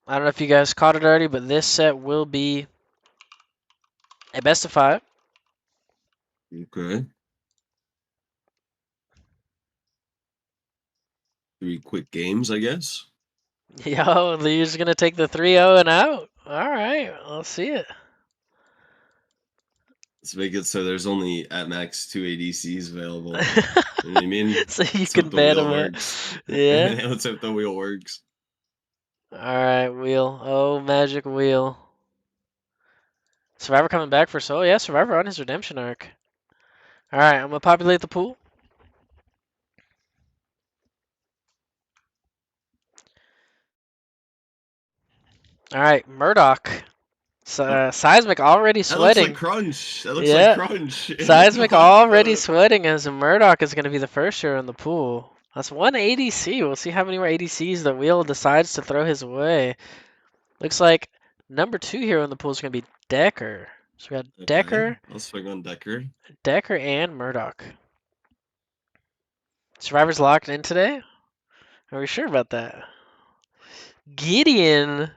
I don't know if you guys caught it already, but this set will be a best of 5. Okay. 3 quick games, I guess. Yo, you're just gonna take the 3-0 and out. All right, let's see it. Let's make it so there's only at max 2 ADCs available. You know what I mean? So you Let's can hope the ban wheel them out. works. Yeah. Let's hope the wheel works. All right, wheel. Oh, magic wheel. Survivor coming back for Soul. Yeah, Survivor on his redemption arc. All right, I'm gonna populate the pool. All right, Murdoch. Seismic already That looks like sweating. crunch. That looks like Yeah, crunch. Seismic What already the? sweating as Murdoch is gonna be the first hero in the pool. That's one ADC. We'll see how many more ADCs the wheel decides to throw his way. Looks like number 2 hero in the pool is gonna be Decker. So we got Okay, Decker, I'll swing on Decker. Decker, and Murdoch. Survivor's locked in today? Are we sure about that? Gideon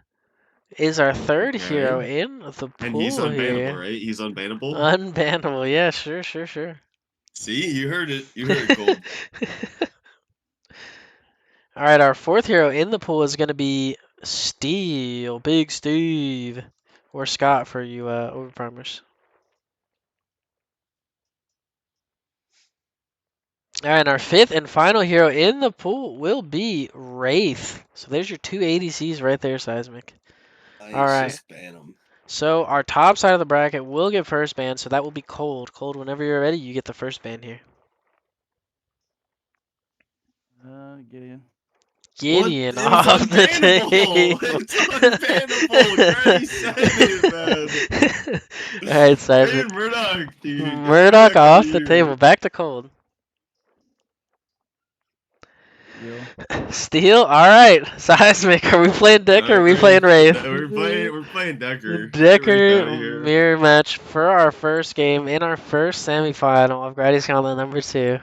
is our third hero Okay. in the And he's pool unbannable, here. right? He's unbannable. Unbannable, yeah, sure. See, you heard it. You heard it, Gold. All right, our fourth hero in the pool is going to be Steel, Big Steve, or Scott for you over farmers. All right, and our fifth and final hero in the pool will be Wraith. So there's your 2 ADCs right there, Seismic. All Nice, right. just ban him. So our top side of the bracket will get first ban, so that will be Cold. Cold, whenever you're ready, you get the first ban here. Gideon. What? Gideon It was off the unbannable. table. It's unbannable. Gratty said it, man. All right, Seismic. Ban Murdoch, dude. Get Murdoch Murdoch out of off the here. table. Back to Cold. Wheel. Steel. All right, Seismic. Are we playing Decker? Or are we Alright. playing Wraith? No, we're playing Decker. Get Wraith out Decker of here. mirror match for our first game in our first semifinal of Gratty's Gauntlet number 2.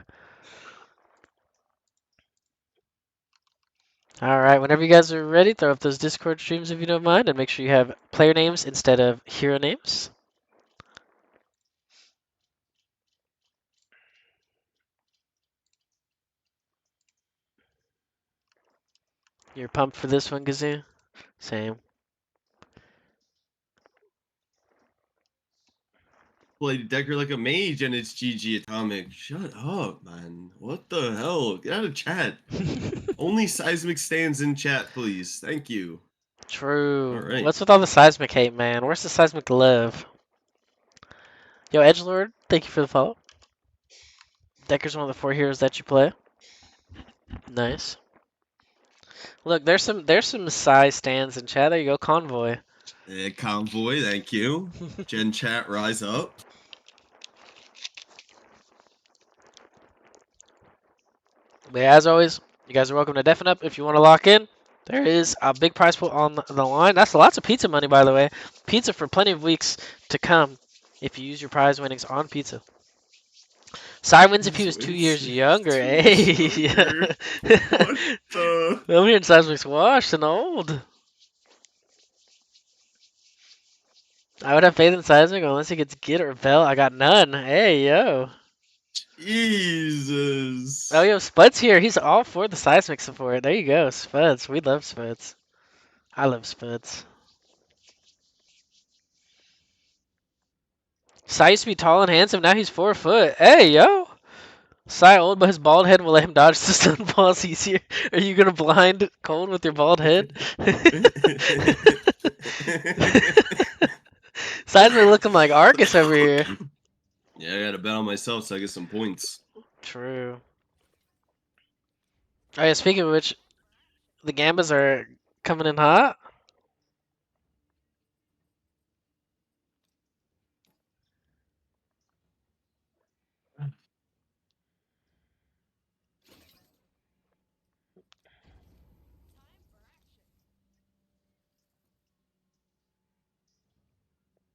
All right, whenever you guys are ready, throw up those Discord streams if you don't mind, and make sure you have player names instead of hero names. You're pumped for this one, Gazoo? Same. Played Decker like a mage and it's GG Atomic. Shut up, man. What the hell? Get out of chat. Only Seismic stands in chat, please. Thank you. True. Alright. What's with all the Seismic hate, man? Where's the Seismic love? Yo, Edgelord, thank you for the follow. Decker's one of the 4 heroes that you play. Nice. Look, there's some size stands in chat. There you go, Convoy. Convoy, thank you. Gen chat, rise up. But yeah, as always, you guys are welcome to deafen up if you want to lock in. There is a big prize pool on the line. That's lots of pizza money, by the way. Pizza for plenty of weeks to come if you use your prize winnings on pizza. Cy wins if he was 2 years younger. Hey. What the? I'm hearing Seismic's washed and old. I would have faith in Seismic unless he gets Git or Bell. I got none. Hey, yo. Jesus. Oh, yo, Spud's here. He's all for the Seismic support. There you go, Spuds. We love Spuds. I love Spuds. Cy used to be tall and handsome. Now he's 4 foot. Hey, yo. Cy old, but his bald head will let him dodge the stun balls easier. Are you gonna blind Cold with your bald head? Seismic looking like Arcus over here. Yeah, I gotta bet on myself so I get some points. True. Oh yeah, speaking of which, the Gambas are coming in hot.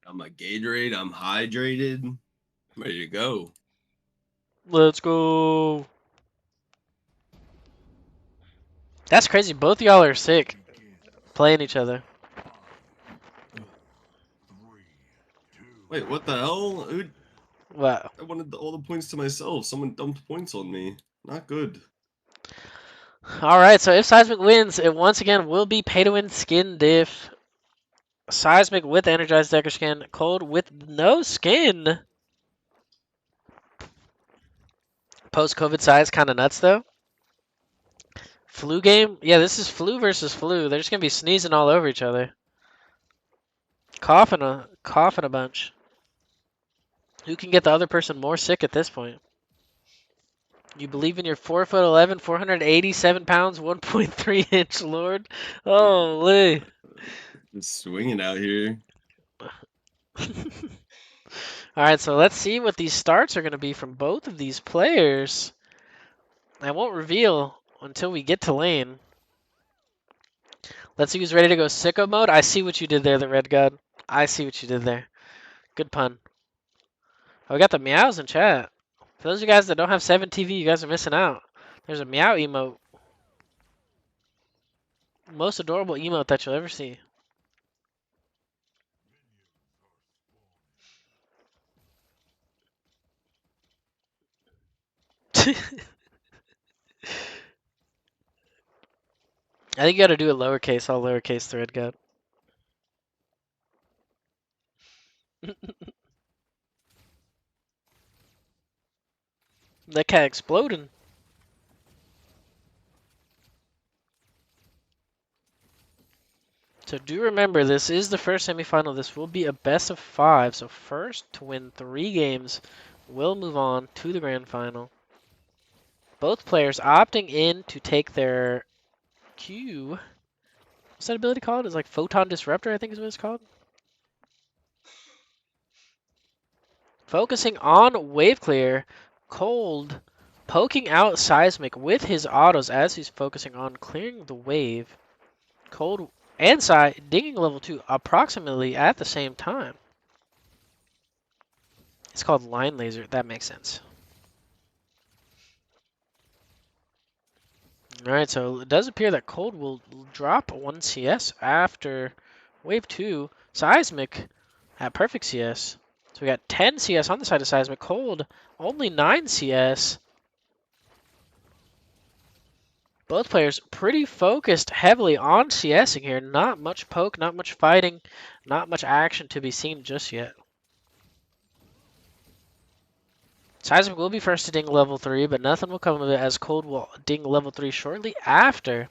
I'm a Gatorade, I'm hydrated. I'm ready to go. Let's go. That's crazy. Both y'all are sick. playing each other. Wait, what the hell? What? I wanted all the points to myself. Someone dumped points on me. Not good. Alright, so if Seismic wins, it once again will be pay to win skin diff. Seismic with Energized Decker skin. Cold with no skin. Post-COVID size kind of nuts, though. Flu game? Yeah, this is flu versus flu. They're just going to be sneezing all over each other. Coughing a bunch. Who can get the other person more sick at this point? You believe in your 4'11", 487 pounds, 1.3 inch lord? Holy. Just swinging out here. Alright, so let's see what these starts are going to be from both of these players. I won't reveal until we get to lane. Let's see who's ready to go sicko mode. I see what you did there, the red god. I see what you did there. Good pun. Oh, we got the meows in chat. For those of you guys that don't have 7TV, you guys are missing out. There's a meow emote. Most adorable emote that you'll ever see. I think you gotta do it lowercase, all lowercase thread god. That cat exploding. So do remember, this is the first semifinal. This will be a best of 5. So first to win 3 games will move on to the grand final. Both players opting in to take their Q. What's that ability called? It's like Photon Disruptor, I think is what it's called. Focusing on Wave Clear, Cold poking out Seismic with his autos as he's focusing on clearing the wave. Cold and Sai dinging level 2 approximately at the same time. It's called Line Laser. That makes sense. Alright, so it does appear that Cold will drop 1 CS after Wave 2. Seismic at perfect CS. So we got 10 CS on the side of Seismic. Cold only 9 CS. Both players pretty focused heavily on CSing here. Not much poke, not much fighting, not much action to be seen just yet. Seismic will be first to ding level 3, but nothing will come of it as Cold will ding level 3 shortly after.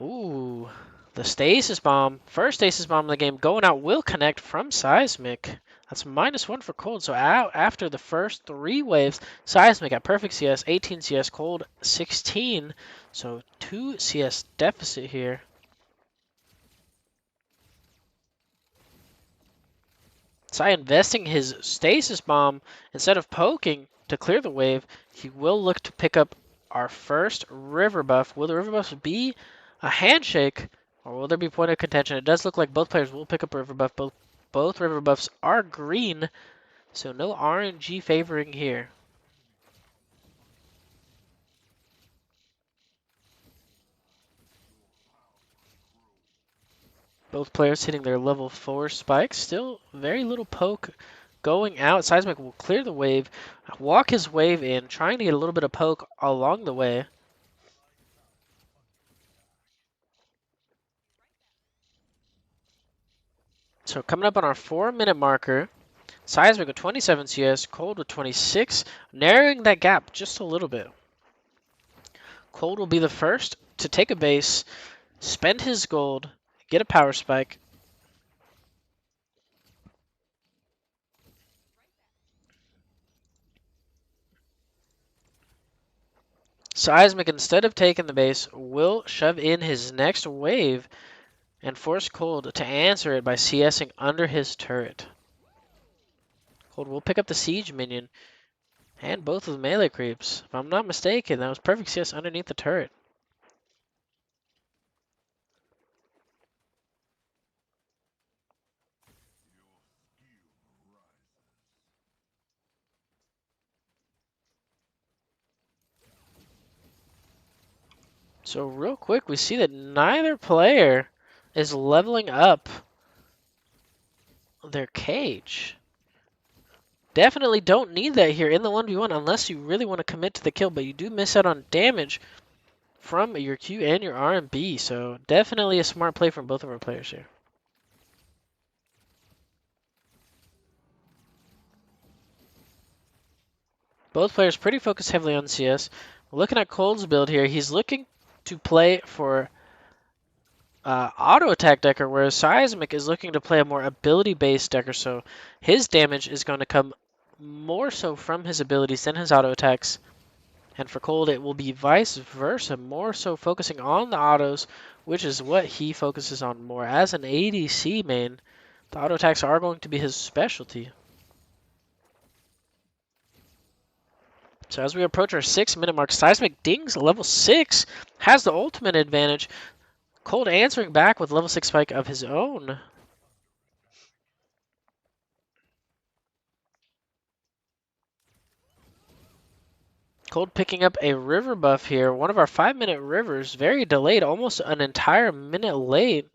Ooh, the stasis bomb. First stasis bomb of the game going out will connect from Seismic. That's -1 for Cold. So out after the first 3 waves, Seismic at perfect CS, 18 CS, Cold 16. So 2 CS deficit here. Sai investing his stasis bomb instead of poking to clear the wave. He will look to pick up our first river buff. Will the river buff be a handshake, or will there be point of contention? It does look like both players will pick up a river buff. Both river buffs are green, so no RNG favoring here. Both players hitting their level 4 spikes. Still very little poke going out. Seismic will clear the wave, walk his wave in, trying to get a little bit of poke along the way. So coming up on our 4-minute marker, Seismic with 27 CS, Cold with 26, narrowing that gap just a little bit. Cold will be the first to take a base, spend his gold, get a power spike. Seismic, instead of taking the base, will shove in his next wave and force Cold to answer it by CSing under his turret. Cold will pick up the siege minion and both of the melee creeps. If I'm not mistaken, that was perfect CS underneath the turret. So real quick, we see that neither player is leveling up their cage. Definitely don't need that here in the 1v1 unless you really want to commit to the kill, but you do miss out on damage from your Q and your R&B, so definitely a smart play from both of our players here. Both players pretty focused heavily on CS. Looking at Cold's build here, he's looking to play for auto attack decker, whereas Seismic is looking to play a more ability based decker, so his damage is going to come more so from his abilities than his auto attacks. And for Cold, it will be vice versa, more so focusing on the autos, which is what he focuses on more. As an ADC main, the auto attacks are going to be his specialty. So as we approach our 6-minute mark, Seismic dings level 6, has the ultimate advantage. Cold answering back with level 6 spike of his own. Cold picking up a river buff here. One of our 5-minute rivers, very delayed, almost an entire minute late.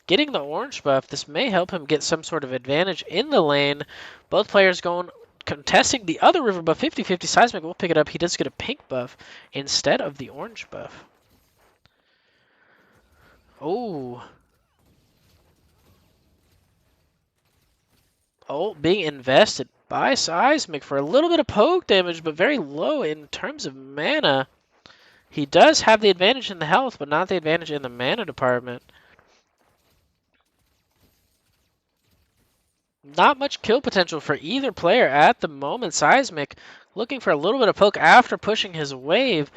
Getting the orange buff, this may help him get some sort of advantage in the lane. Both players going contesting the other river buff, 50-50. Seismic will pick it up. He does get a pink buff instead of the orange buff. Oh. Oh, being invested by Seismic for a little bit of poke damage, but very low in terms of mana. He does have the advantage in the health, but not the advantage in the mana department. Not much kill potential for either player at the moment. Seismic looking for a little bit of poke after pushing his wave.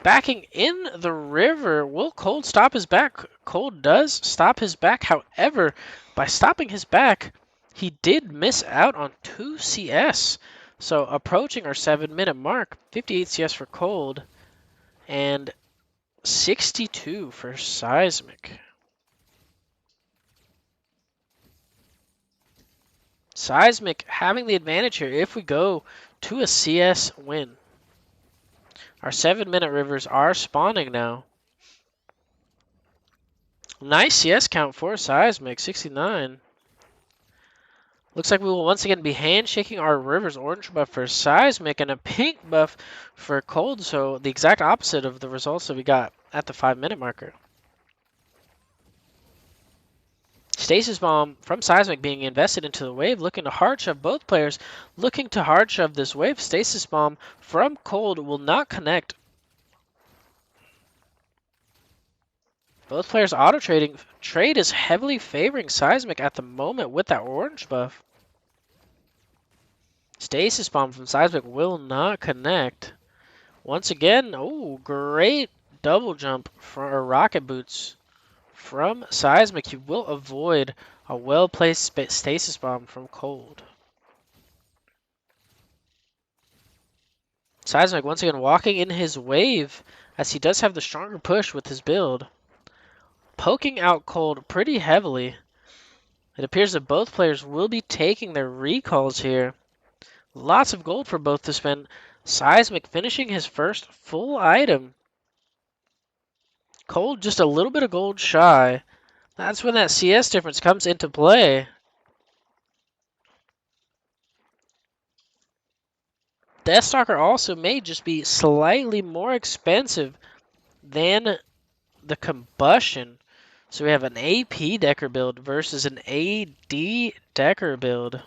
Backing in the river. Will Cold stop his back? Cold does stop his back. However, by stopping his back, he did miss out on 2 CS. So approaching our 7-minute mark. 58 CS for Cold and 62 for Seismic. Seismic having the advantage here if we go to a CS win. Our 7-minute rivers are spawning now. Nice CS count for Seismic, 69. Looks like we will once again be handshaking our rivers. Orange buff for Seismic and a pink buff for Cold, so the exact opposite of the results that we got at the 5-minute marker. Stasis Bomb from Seismic being invested into the wave, looking to hard shove both players, looking to hard shove this wave. Stasis Bomb from Cold will not connect. Both players auto trading. Trade is heavily favoring Seismic at the moment with that orange buff. Stasis Bomb from Seismic will not connect. Once again, oh, great double jump for Rocket Boots from Seismic. He will avoid a well-placed Stasis Bomb from Cold. Seismic once again walking in his wave as he does have the stronger push with his build. Poking out Cold pretty heavily. It appears that both players will be taking their recalls here. Lots of gold for both to spend. Seismic finishing his first full item. Cold just a little bit of gold shy. That's when that CS difference comes into play. Deathstalker also may just be slightly more expensive than the Combustion. So we have an AP Decker build versus an AD Decker build.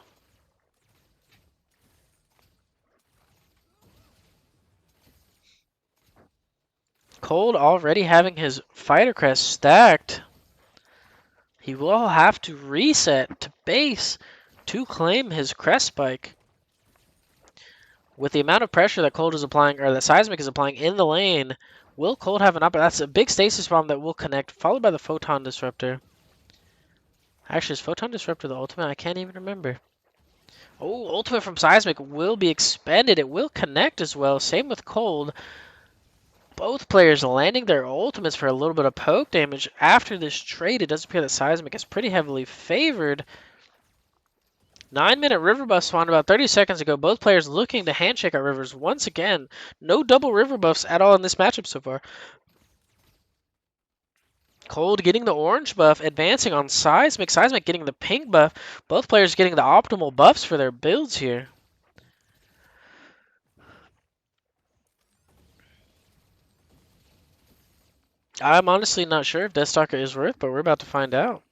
Cold already having his fighter crest stacked. He will have to reset to base to claim his crest spike. With the amount of pressure that Cold is applying, or that Seismic is applying in the lane, will Cold have an up? That's a big stasis bomb that will connect, followed by the Photon Disruptor. Actually, is Photon Disruptor the ultimate? I can't even remember. Oh, ultimate from Seismic will be expended. It will connect as well. Same with Cold. Both players landing their ultimates for a little bit of poke damage. After this trade, it does appear that Seismic is pretty heavily favored. 9-minute river buff spawned about 30 seconds ago. Both players looking to handshake our rivers once again. No double river buffs at all in this matchup so far. Cold getting the orange buff, advancing on Seismic. Seismic getting the pink buff. Both players getting the optimal buffs for their builds here. I'm honestly not sure if Deathstalker is worth, but we're about to find out.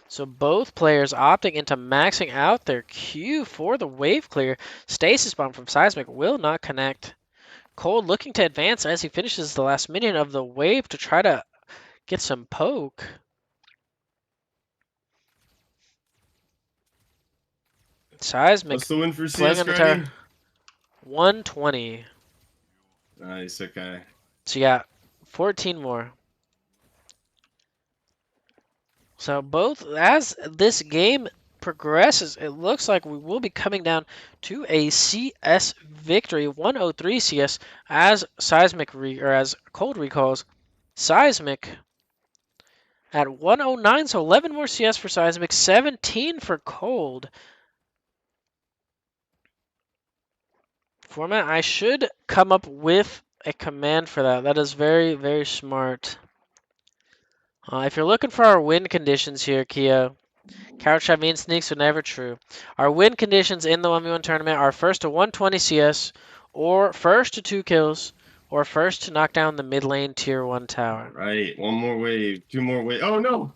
So both players opting into maxing out their Q for the wave clear. Stasis bomb from Seismic will not connect. Cold looking to advance as he finishes the last minion of the wave to try to get some poke. Seismic What's the win for playing CS, on the tower. Gratty? 120. Nice, okay. So you got 14 more. So both, as this game progresses, it looks like we will be coming down to a CS victory, 103 CS, as as Cold recalls. Seismic at 109, so 11 more CS for Seismic, 17 for Cold. Format, I should come up with a command for that. That is very, very smart. If you're looking for our win conditions here, Kia, couch shot mean sneaks are never true. Our win conditions in the 1v1 tournament are first to 120 CS, or first to 2 kills, or first to knock down the mid lane tier 1 tower. Right, one more wave, 2 more wave. Oh no!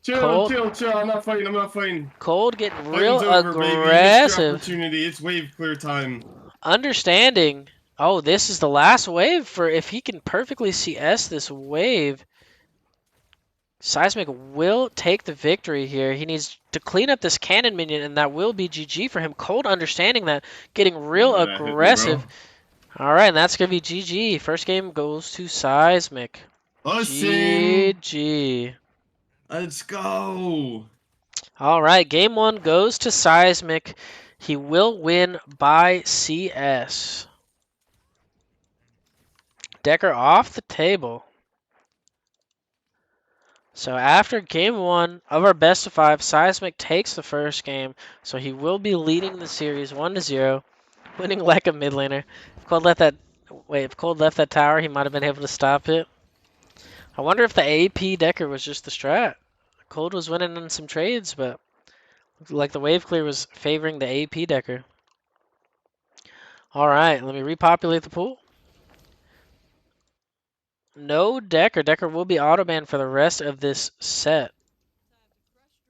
Chill, Cold. chill. I'm not fighting. Cold getting real Fighting's over, baby. You missed your aggressive. opportunity. It's wave clear time. Understanding. Oh, this is the last wave for if he can perfectly CS this wave. Seismic will take the victory here. He needs to clean up this cannon minion, and that will be GG for him. Cold understanding that, getting real aggressive. All right, and that's going to be GG. First game goes to Seismic. GG. Let's go. All right, game 1 goes to Seismic. He will win by CS. Decker off the table. So after game 1 of our best of 5, Seismic takes the first game. So he will be leading the series 1-0, winning like a mid laner. If Cold left that tower, he might have been able to stop it. I wonder if the AP Decker was just the strat. Cold was winning in some trades, but looked like the wave clear was favoring the AP Decker. All right, let me repopulate the pool. No Decker. Decker will be auto-banned for the rest of this set.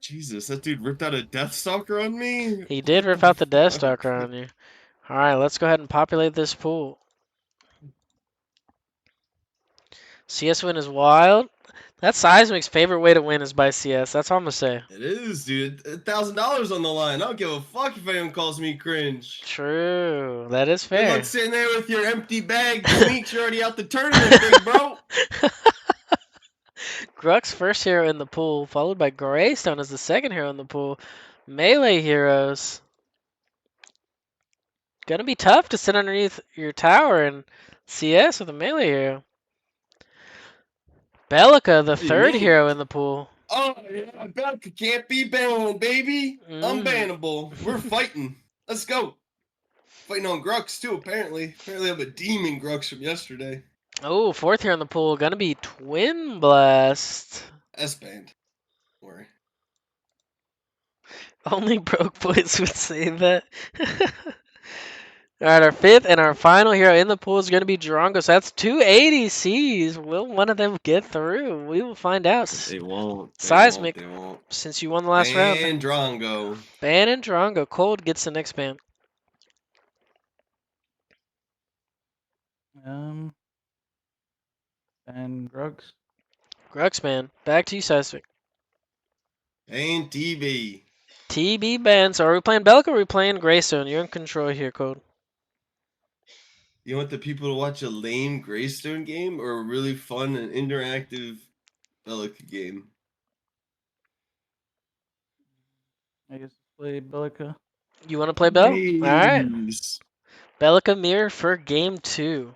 Jesus, that dude ripped out a Deathstalker on me? He did rip What out the the fuck? Deathstalker on you. All right, let's go ahead and populate this pool. CS win is wild. That's Seismic's favorite way to win is by CS. That's all I'm going to say. It is, dude. $1,000 on the line. I don't give a fuck if anyone calls me cringe. True. That is Good fair. luck sitting there with your empty bag. Sneaks, you're already out the tournament, big bro. Grux first hero in the pool, followed by Greystone as the second hero in the pool. Melee heroes. Gonna be tough to sit underneath your tower and CS with a melee hero. Bellica, the do you third mean? hero in the pool. Oh, yeah, Belka can't be banned, baby. Unbannable. We're fighting. Let's go. Fighting on Grux, too, apparently. Apparently I have a demon Grux from yesterday. Oh, fourth hero in the pool. Gonna be Twin Blast. S-banned. Don't worry. Only broke boys would say that. All right, our fifth and our final hero in the pool is going to be Drongo. So that's 2 ADCs. Will one of them get through? We will find out. They won't. Seismic, They won't. since you won the last round. And Drongo. Ban and Drongo. Cold gets the next ban. And Grugs. Grux ban. Back to you, Seismic. And TV. TB ban. So are we playing Belka or are we playing Greystone? You're in control here, Cold. You want the people to watch a lame Greystone game or a really fun and interactive Bellica game? I guess play Bellica. You want to play Bell? Please. All right. Bellica mirror for game 2.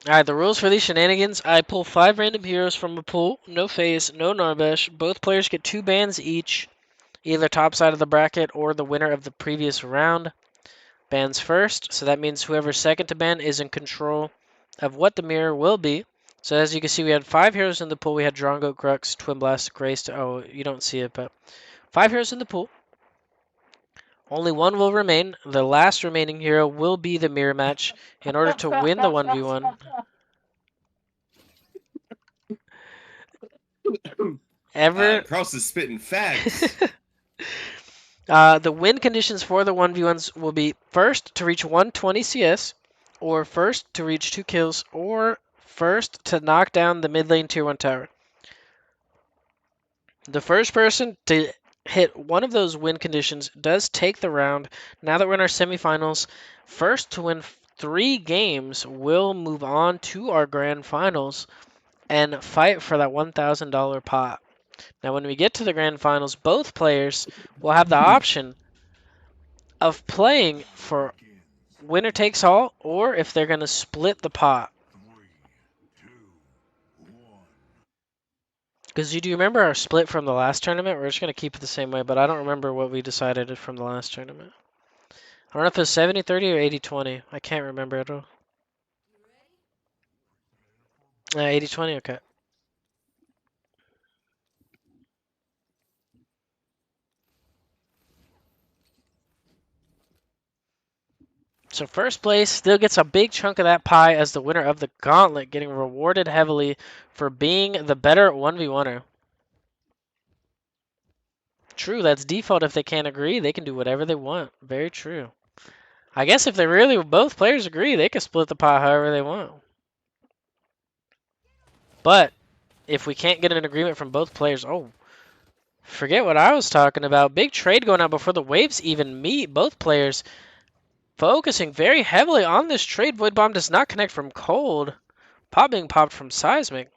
Alright, the rules for these shenanigans. I pull 5 random heroes from a pool. No phase, no Narbash. Both players get 2 bans each. Either top side of the bracket or the winner of the previous round. bans first, so that means whoever's second to ban is in control of what the mirror will be. So as you can see, we had 5 heroes in the pool. We had Drongo, Grux, Twin Blast, Grace. Oh, you don't see it, but 5 heroes in the pool. Only one will remain. The last remaining hero will be the mirror match in order to win the 1v1. Cross is spitting facts. The win conditions for the 1v1s will be first to reach 120 CS, or first to reach 2 kills, or first to knock down the mid lane tier 1 tower. The first person to hit one of those win conditions does take the round. Now that we're in our semifinals, first to win 3 games will move on to our grand finals and fight for that $1,000 pot. Now, when we get to the grand finals, both players will have the option of playing for winner takes all, or if they're going to split the pot. Because do you remember our split from the last tournament? We're just going to keep it the same way, but I don't remember what we decided from the last tournament. I don't know if it was 70-30 or 80-20. I can't remember at all. 80-20, okay. So first place still gets a big chunk of that pie as the winner of the Gauntlet, getting rewarded heavily for being the better 1v1er. True, that's default. If they can't agree, they can do whatever they want. Very true. I guess if they really both players agree, they can split the pot however they want. But if we can't get an agreement from both players, oh, forget what I was talking about. Big trade going on before the waves even meet. Both players focusing very heavily on this trade. Void Bomb does not connect from Cold. Pop being popped from Seismic.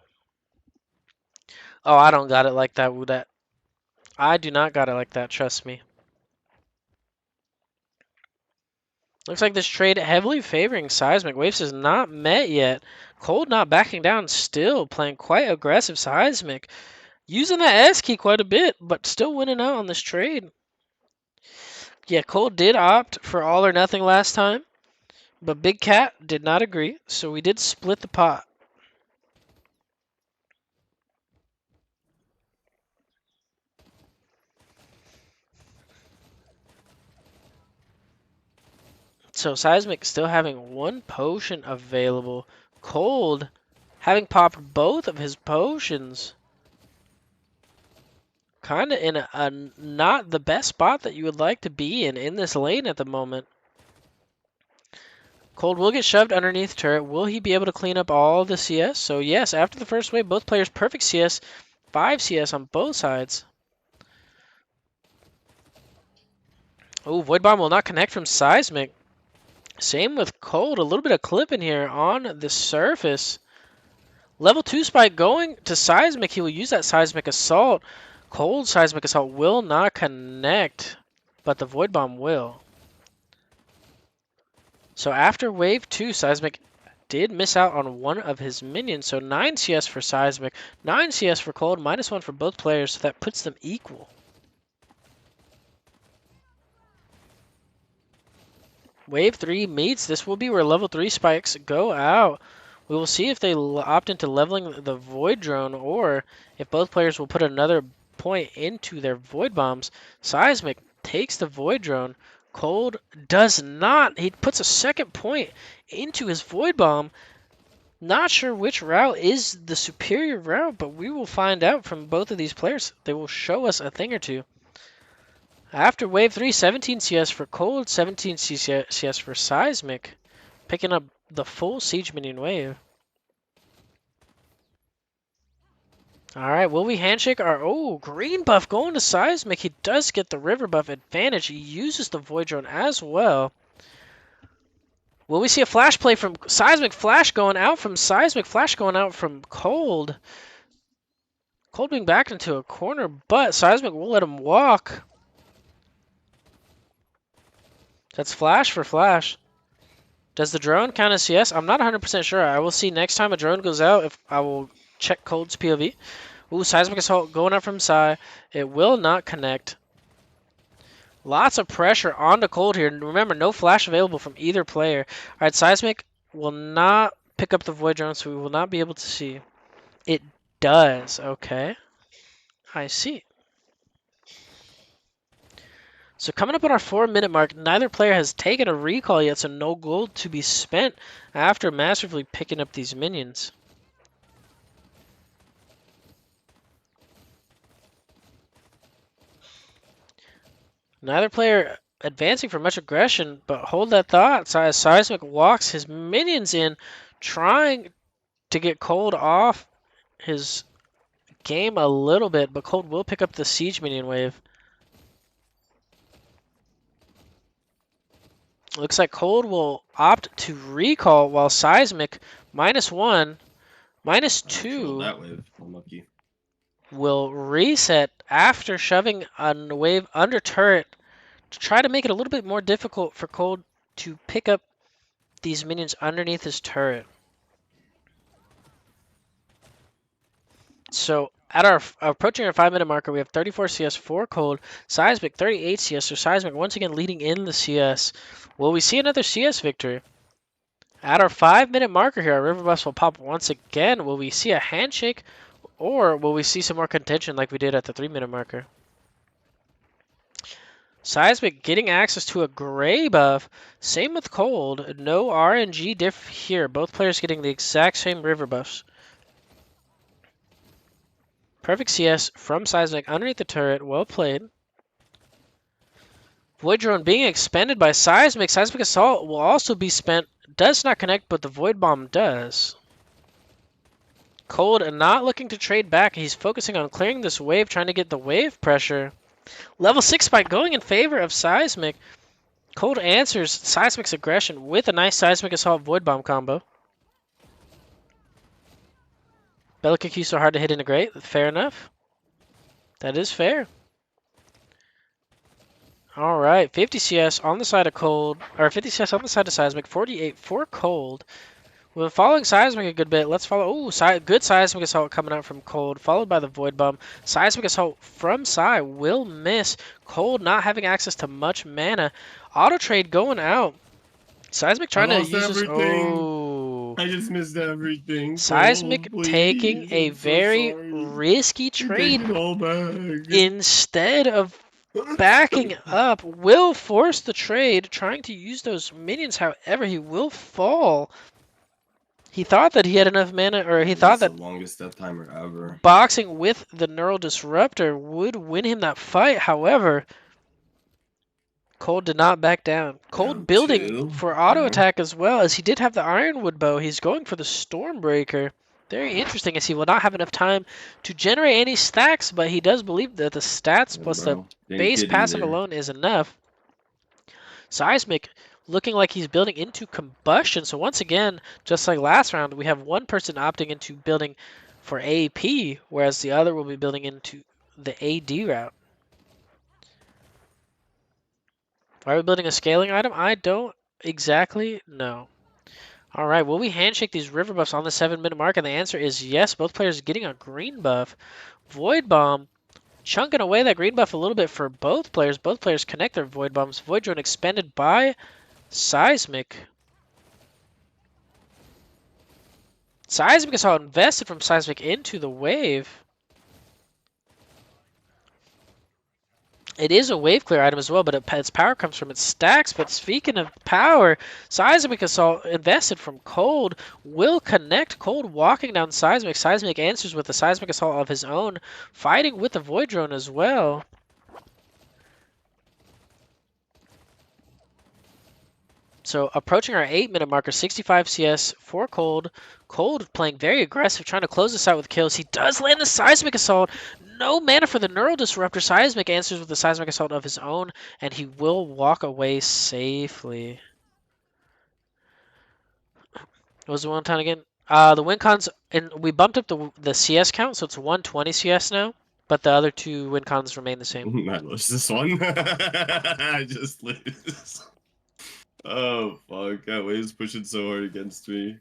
Oh, I don't got it like that, Woodat. I do not got it like that, trust me. Looks like this trade heavily favoring Seismic. Waves is not met yet. Cold not backing down, still playing quite aggressive. Seismic using that S key quite a bit, but still winning out on this trade. Yeah, Cold did opt for all or nothing last time, but Big Cat did not agree, so we did split the pot. So Seismic still having 1 potion available. Cold having popped both of his potions. Kind of in a not the best spot that you would like to be in this lane at the moment. Cold will get shoved underneath turret. Will he be able to clean up all the CS? So yes, after the first wave, both players perfect CS. 5 CS on both sides. Oh, Void Bomb will not connect from Seismic. Same with Cold. A little bit of clipping here on the surface. Level 2 spike going to Seismic. He will use that Seismic Assault. Cold Seismic Assault will not connect, but the Void Bomb will. So after wave 2, Seismic did miss out on one of his minions. So 9 CS for Seismic, 9 CS for Cold, -1 for both players. So that puts them equal. Wave 3 meets. This will be where level 3 spikes go out. We will see if they opt into leveling the Void Drone or if both players will put another point into their Void Bombs. Seismic takes the Void Drone. Cold does not. He puts a second point into his Void Bomb. Not sure which route is the superior route, but we will find out from both of these players. They will show us a thing or two. After wave 3, 17 CS for Cold, 17 CS for Seismic, picking up the full Siege Minion wave. Alright, will we handshake our... Oh, green buff going to Seismic. He does get the river buff advantage. He uses the Void Drone as well. Will we see a flash play from Seismic? Flash going out from Seismic. Flash going out from Cold. Cold being backed into a corner, but Seismic will let him walk. That's flash for flash. Does the drone count as CS? I'm not 100% sure. I will see next time a drone goes out if I will check Cold's POV. Ooh, Seismic Assault going up from Sai. It will not connect. Lots of pressure on the Cold here. Remember, no flash available from either player. All right, Seismic will not pick up the Void Drone, so we will not be able to see. It does. Okay. I see. So coming up on our 4-minute mark, neither player has taken a recall yet, so no gold to be spent after massively picking up these minions. Neither player advancing for much aggression, but hold that thought. Seismic walks his minions in, trying to get Cold off his game a little bit, but Cold will pick up the Siege minion wave. Looks like Cold will opt to recall, while Seismic -1, Killed -2 that wave. Unlucky. will reset after shoving a wave under turret to try to make it a little bit more difficult for Cold to pick up these minions underneath his turret. So at our approaching our 5-minute marker, we have 34 CS for Cold, Seismic 38 CS. So Seismic once again leading in the CS. Will we see another CS victory? At our 5-minute marker here, our River Bus will pop once again. Will we see a handshake, or will we see some more contention like we did at the 3-minute marker? Seismic getting access to a gray buff. Same with Cold. No RNG diff here. Both players getting the exact same river buffs. Perfect CS from Seismic underneath the turret. Well played. Void Drone being expended by Seismic. Seismic Assault will also be spent. Does not connect, but the Void Bomb does. Cold not looking to trade back. He's focusing on clearing this wave, trying to get the wave pressure. Level 6 spike going in favor of Seismic. Cold answers Seismic's aggression with a nice Seismic Assault Void Bomb combo. Bellica Q so hard to hit integrate. Fair enough. That is fair. All right, 50 CS on the side of Cold, or 50 CS on the side of Seismic, 48 for Cold. We've been following Seismic a good bit. Let's follow. Ooh, good Seismic Assault coming out from Cold, followed by the Void Bomb. Seismic Assault from Sai will miss. Cold not having access to much mana. Auto trade going out. Seismic trying to use this. Oh. I just missed everything. Seismic Cold, taking please. a I'm so very sorry. risky Take trade it all back. instead of backing up. Will force the trade, trying to use those minions. However, he will fall. He thought that he had enough mana, or he thought That's that the longest death timer ever. boxing with the Neural Disruptor would win him that fight. However, Cold did not back down. Cold Down building two. for auto Okay. attack as well, as he did have the Ironwood Bow. He's going for the Stormbreaker. Very interesting, as he will not have enough time to generate any stacks, but he does believe that the stats plus the Bro, didn't base get passive either. alone is enough. Seismic looking like he's building into combustion. So once again, just like last round, we have one person opting into building for AP, whereas the other will be building into the AD route. Are we building a scaling item? I don't exactly know. All right, will we handshake these river buffs on the 7-minute mark? And the answer is yes. Both players getting a green buff. Void Bomb chunking away that green buff a little bit for both players. Both players connect their Void Bombs. Void Drone expended by Seismic. Seismic is all invested from Seismic into the wave. It is a wave clear item as well, but its power comes from its stacks. But speaking of power, Seismic Assault invested from Cold will connect. Cold walking down Seismic. Seismic answers with a Seismic Assault of his own, fighting with the Void Drone as well. So approaching our 8-minute marker, 65 CS for Cold. Cold playing very aggressive, trying to close this out with kills. He does land the Seismic Assault. No mana for the Neural Disruptor. Seismic answers with the Seismic Assault of his own, and he will walk away safely. What was the one time again? The win cons, and we bumped up the CS count, so it's 120 CS now, but the other two win cons remain the same. I lose this one. I just lose. Oh fuck, that wave's pushing so hard against me.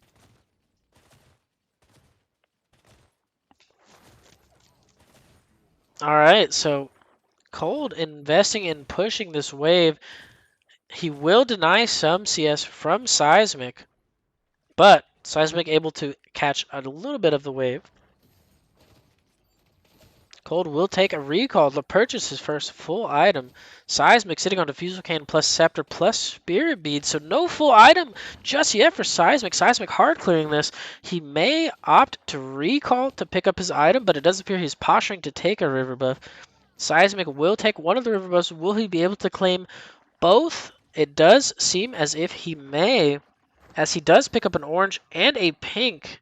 All right, so Cold investing in pushing this wave. He will deny some CS from Seismic, but Seismic able to catch a little bit of the wave. Cold will take a recall to purchase his first full item. Seismic sitting on Diffusal Cannon plus Scepter plus Spirit Bead, so no full item just yet for Seismic. Seismic hard clearing this. He may opt to recall to pick up his item, but it does appear he's posturing to take a river buff. Seismic will take one of the river buffs. Will he be able to claim both? It does seem as if he may, as he does pick up an orange and a pink.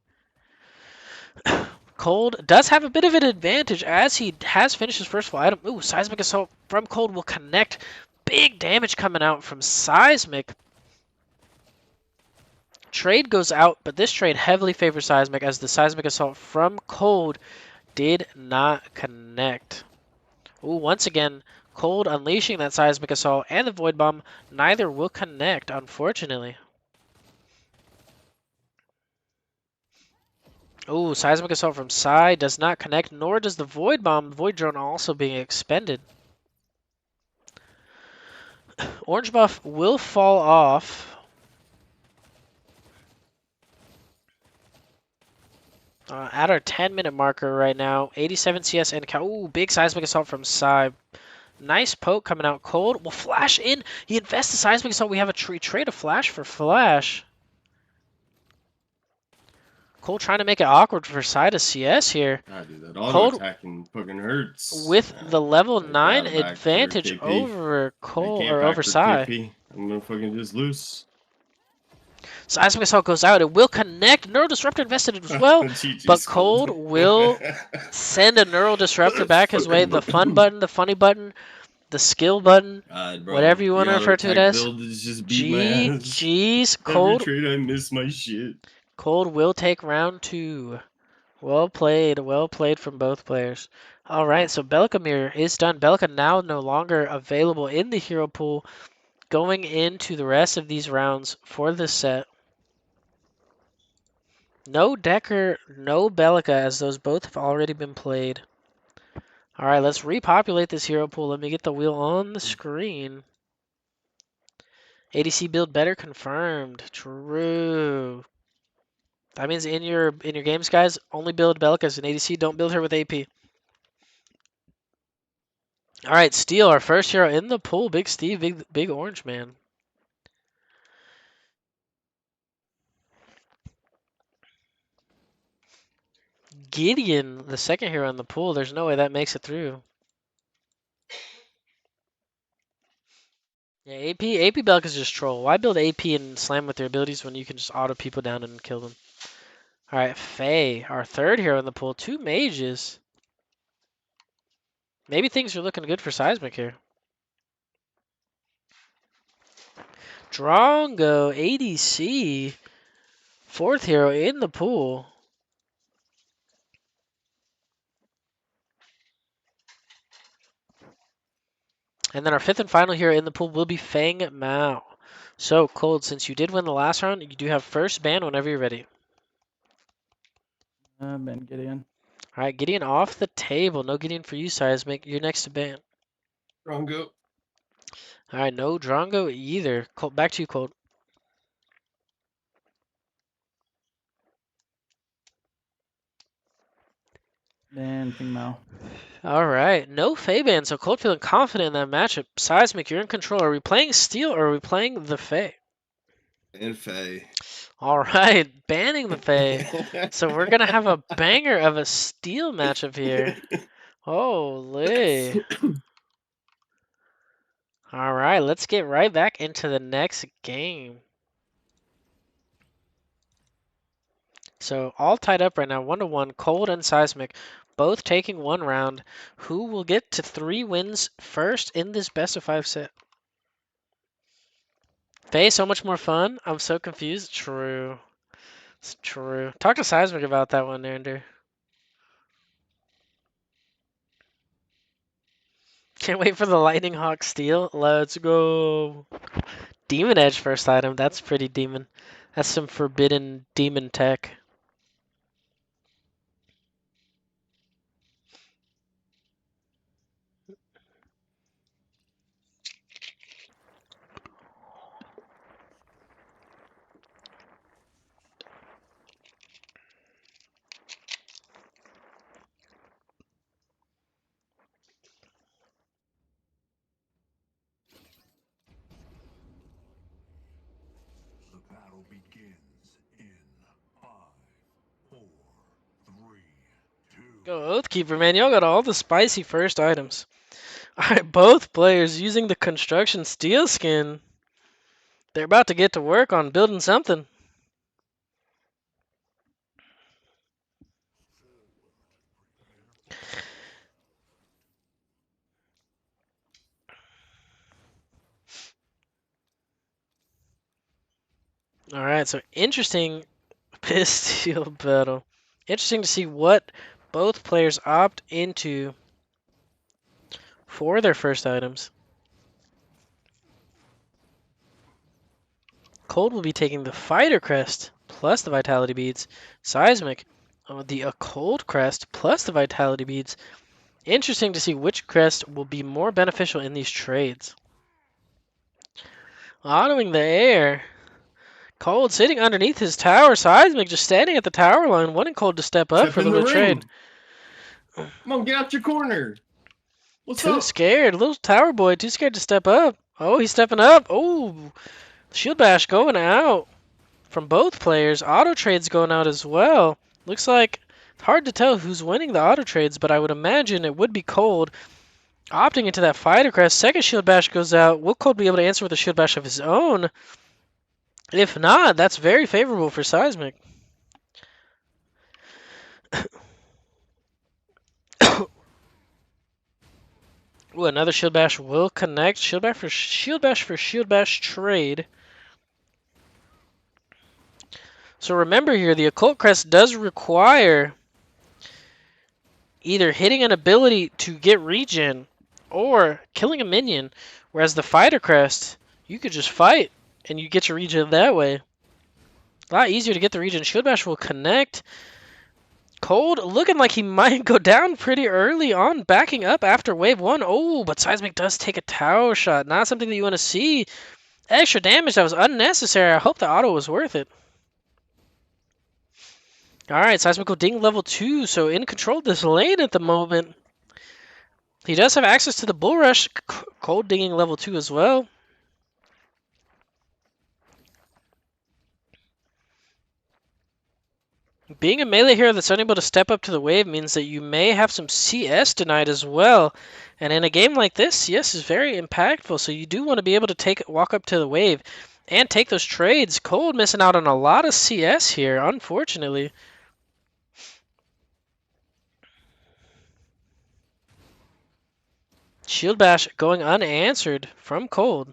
Cold does have a bit of an advantage as he has finished his first full item. Ooh, Seismic Assault from Cold will connect. Big damage coming out from Seismic. Trade goes out, but this trade heavily favors Seismic as the Seismic Assault from Cold did not connect. Ooh, once again, Cold unleashing that Seismic Assault and the Void Bomb. Neither will connect, unfortunately. Ooh, Seismic Assault from Psy does not connect, nor does the Void Bomb. The Void Drone also being expended. Orange buff will fall off. At our 10-minute marker right now. 87 CS and ooh, big Seismic Assault from Psy. Nice poke coming out. Cold will flash in. He invests the Seismic Assault. We have a trade a flash for flash. Cold trying to make it awkward for side of CS here. God, dude, that auto Cold attacking fucking hurts. with the level I 9 grab back for advantage KP. over I Cold can't or back over for Psy. KP. I'm gonna fucking just lose. Seismic Assault goes out. It will connect. Neural Disruptor invested as well, but Cold will send a Neural Disruptor back his way. The fun button, the funny button, the skill button, God, bro, whatever you want the to auto refer to it attack as. build is just beat my ass. GG's. Every Cold. trade I miss my shit. Cold will take round 2. Well played from both players. All right, so Belkamir is done. Belka now no longer available in the hero pool going into the rest of these rounds for this set. No Decker, no Belka, as those both have already been played. All right, let's repopulate this hero pool. Let me get the wheel on the screen. ADC build better confirmed. True. That means in your games, guys, only build Belka as an ADC. Don't build her with AP. All right, Steel, our first hero in the pool. Big Steve, big orange man. Gideon, the second hero in the pool. There's no way that makes it through. Yeah, AP Belk is just troll. Why build AP and slam with their abilities when you can just auto people down and kill them? All right, Faye, our third hero in the pool. 2 mages. Maybe things are looking good for Seismic here. Drongo, ADC, fourth hero in the pool. And then our fifth and final hero in the pool will be Fang Mao. So, Cold, since you did win the last round, you do have first ban whenever you're ready. Ben Gideon. All right, Gideon off the table. No Gideon for you, Seismic. You're next to ban. Drongo. All right, no Drongo either. Colt, back to you, Colt. Ben Ping Mao. All right, no Faye ban, so Colt feeling confident in that matchup. Seismic, you're in control. Are we playing Steel or are we playing the Faye? And Faye. All right, banning the Faye. So we're going to have a banger of a Steel matchup here. Holy. All right, let's get right back into the next game. So all tied up right now, 1-1. Cold and Seismic, both taking 1 round. Who will get to 3 wins first in this best of 5 set? Faye, so much more fun. I'm so confused. True. It's true. Talk to Seismic about that one, Nander. Can't wait for the Lightning Hawk Steel. Let's go. Demon Edge first item. That's pretty demon. That's some forbidden demon tech. Go Oathkeeper, man. Y'all got all the spicy first items. Alright, both players using the construction steel skin. They're about to get to work on building something. Alright, so interesting pistol battle. Interesting to see what both players opt into for their first items. Cold will be taking the Fighter Crest plus the Vitality Beads. Seismic, the Occult Crest plus the Vitality Beads. Interesting to see which crest will be more beneficial in these trades. Autoing the air. Cold sitting underneath his tower. Seismic just standing at the tower line, wanting Cold to step up Step for a in the little trade. ring. Come on, get out your corner. What's Too up? scared. Little tower boy, too scared to step up. Oh, he's stepping up. Oh, shield bash going out from both players. Auto trades going out as well. Looks like it's hard to tell who's winning the auto trades, but I would imagine it would be Cold opting into that Fighter Crest. Second shield bash goes out. Will Cold be able to answer with a shield bash of his own? If not, that's very favorable for Seismic. Ooh, another shield bash will connect. Shield bash for shield bash trade. So remember here, the Occult Crest does require either hitting an ability to get regen or killing a minion, whereas the Fighter Crest, you could just fight and you get your regen that way. A lot easier to get the regen. Shield bash will connect. Cold looking like he might go down pretty early on, backing up after wave 1. Oh, but Seismic does take a tower shot. Not something that you want to see. Extra damage that was unnecessary. I hope the auto was worth it. Alright, Seismic will ding level 2, so in control of this lane at the moment. He does have access to the Bull Rush. Cold dinging level 2 as well. Being a melee hero that's unable to step up to the wave means that you may have some CS denied as well. And in a game like this, CS is very impactful, so you do want to be able to walk up to the wave and take those trades. Cold missing out on a lot of CS here, unfortunately. Shield bash going unanswered from Cold.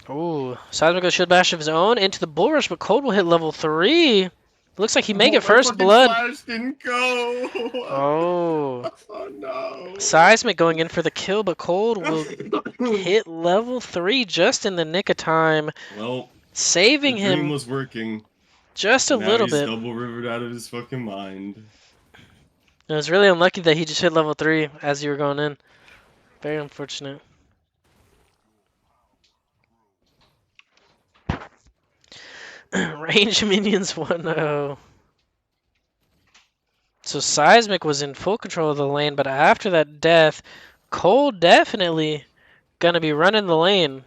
Ooh, Seismic goes shield bash of his own into the Bull Rush, but Cold will hit level 3. Looks like he may get first blood. Flash didn't go. Oh. Oh no. Seismic going in for the kill, but Cold will hit level 3 just in the nick of time. Well, saving the dream him was working. just a Now little he's bit. double rivered out of his fucking mind. It was really unlucky that he just hit level 3 as you were going in. Very unfortunate. Range minions 1-0. So Seismic was in full control of the lane, but after that death, Cold definitely gonna be running the lane.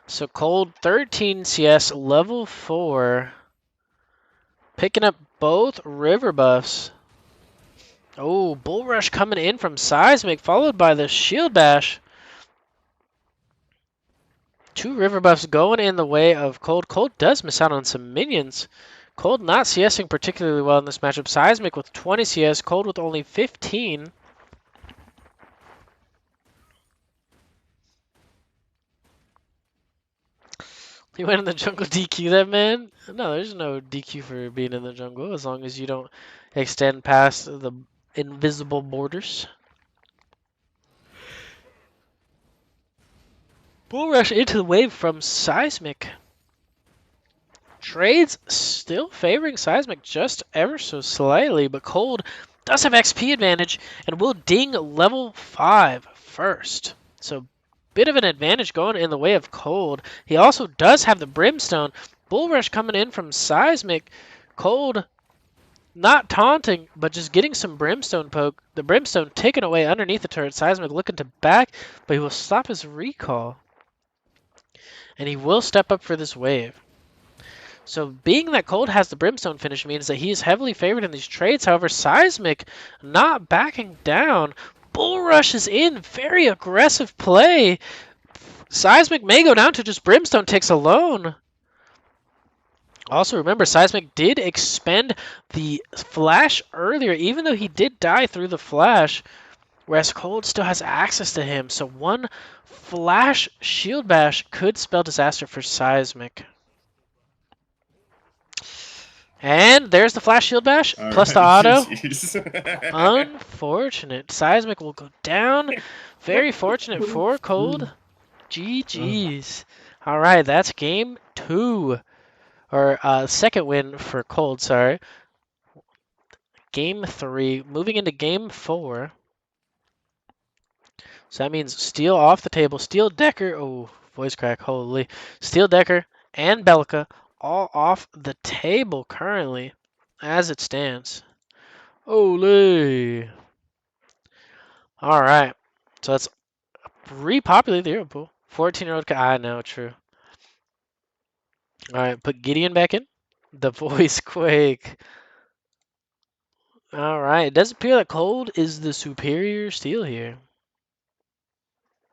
So Cold 13 CS level 4. Picking up both river buffs. Oh, Bull Rush coming in from Seismic, followed by the Shield Bash. 2 river buffs going in the way of Cold. Cold does miss out on some minions. Cold not CSing particularly well in this matchup. Seismic with 20 CS, Cold with only 15. He went in the jungle DQ that man? No, there's no DQ for being in the jungle as long as you don't extend past the invisible borders. Bull Rush into the wave from Seismic. Trades still favoring Seismic just ever so slightly, but Cold does have XP advantage and will ding level 5 first. So bit of an advantage going in the way of Cold. He also does have the Brimstone, Bull Rush coming in from Seismic. Cold, not taunting, but just getting some Brimstone poke. The Brimstone taken away underneath the turret. Seismic looking to back, but he will stop his recall. And he will step up for this wave. So being that Cold has the Brimstone finish means that he is heavily favored in these trades. However, Seismic not backing down. Bull Rush is in. Very aggressive play. Seismic may go down to just Brimstone ticks alone. Also, remember, Seismic did expend the flash earlier, even though he did die through the flash, whereas Cold still has access to him. So one flash shield bash could spell disaster for Seismic. And there's the flash shield bash, All plus the right, auto. GG's. Unfortunate. Seismic will go down. Very fortunate for Cold. GG's. All right, that's game 2. Or second win for Cold, sorry. Game 3. Moving into game 4. So that means Steel off the table. Steel Decker. Oh, voice crack. Holy. Steel Decker and Belka all off the table currently as it stands. Ole. All right. So let's repopulate the hero pool. 14-year-old. I know, true. All right. Put Gideon back in. The voice quake. All right. It does appear that Cold is the superior Steel here.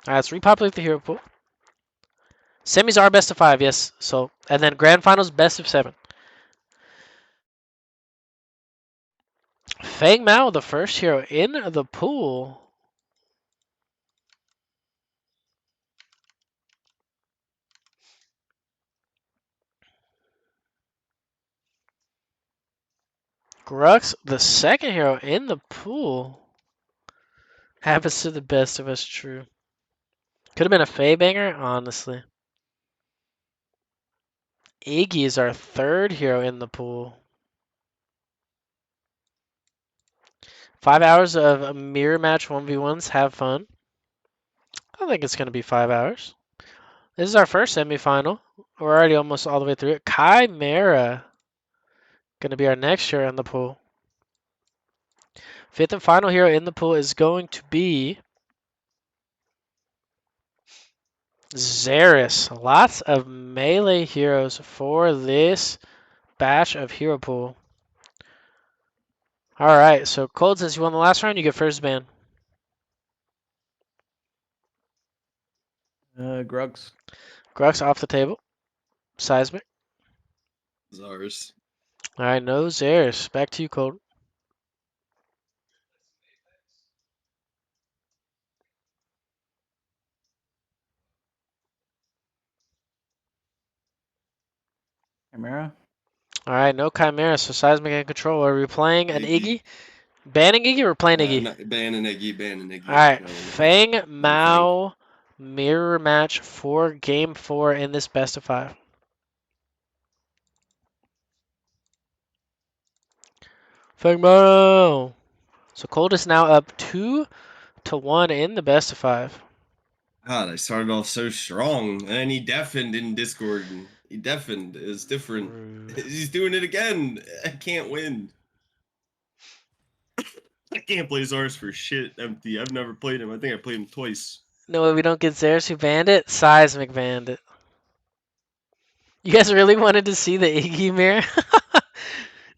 All right. Let's repopulate the hero pool. Semis are best of 5, yes. So, and then grand finals best of 7. Fang Mao, the first hero in the pool. Grux, the second hero in the pool. Happens to the best of us, true. Could have been a Fae banger, honestly. Iggy is our third hero in the pool. 5 hours of a mirror match 1v1s. Have fun. I think it's going to be 5 hours. This is our first semifinal. We're already almost all the way through it. Chimera. Going to be our next hero in the pool. Fifth and final hero in the pool is going to be Xeris. Lots of melee heroes for this batch of hero pool. Alright, so Cold, since you won the last round, you get first ban. Grux. Grux off the table. Seismic. Zars. Alright, no Xeris. Back to you, Cold. Chimera. Alright, no Chimera, so Seismic in control. Are we playing an Iggy? Banning Iggy or playing Iggy? Banning Iggy. Alright, No. Fang Mao mirror match for game 4 in this best of 5. Fang Mao! So Cold is now up 2-1 in the best of 5. God, I started off so strong, and he deafened in Discord. He deafened. It's different. Rude. He's doing it again. I can't win. I can't play Zars for shit, Empty. I've never played him. I think I played him twice. No way we don't get Xeris. Who banned it? Seismic banned it. You guys really wanted to see the Iggy mirror?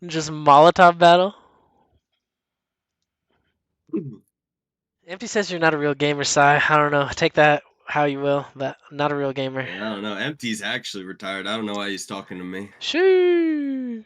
Just Molotov battle? Empty says you're not a real gamer, Sai. I don't know. Take that how you will, but I'm not a real gamer. Yeah, I don't know. Empty's actually retired. I don't know why he's talking to me. Shoo!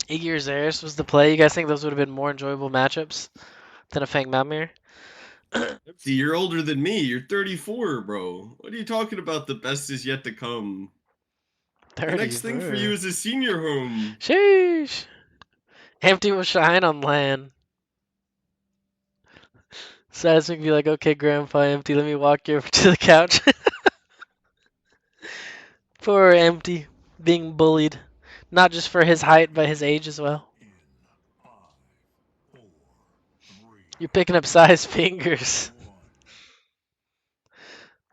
Iggy or Xeris was the play. You guys think those would have been more enjoyable matchups than a Fang Mao mirror? Empty, you're older than me. You're 34, bro. What are you talking about? The best is yet to come. The next thing for you is a senior home. Sheesh. Empty will shine on land. Seismic be like, okay, Grandpa, Empty, let me walk you over to the couch. Poor Empty. being bullied, not just for his height, but his age as well. You're picking up size fingers.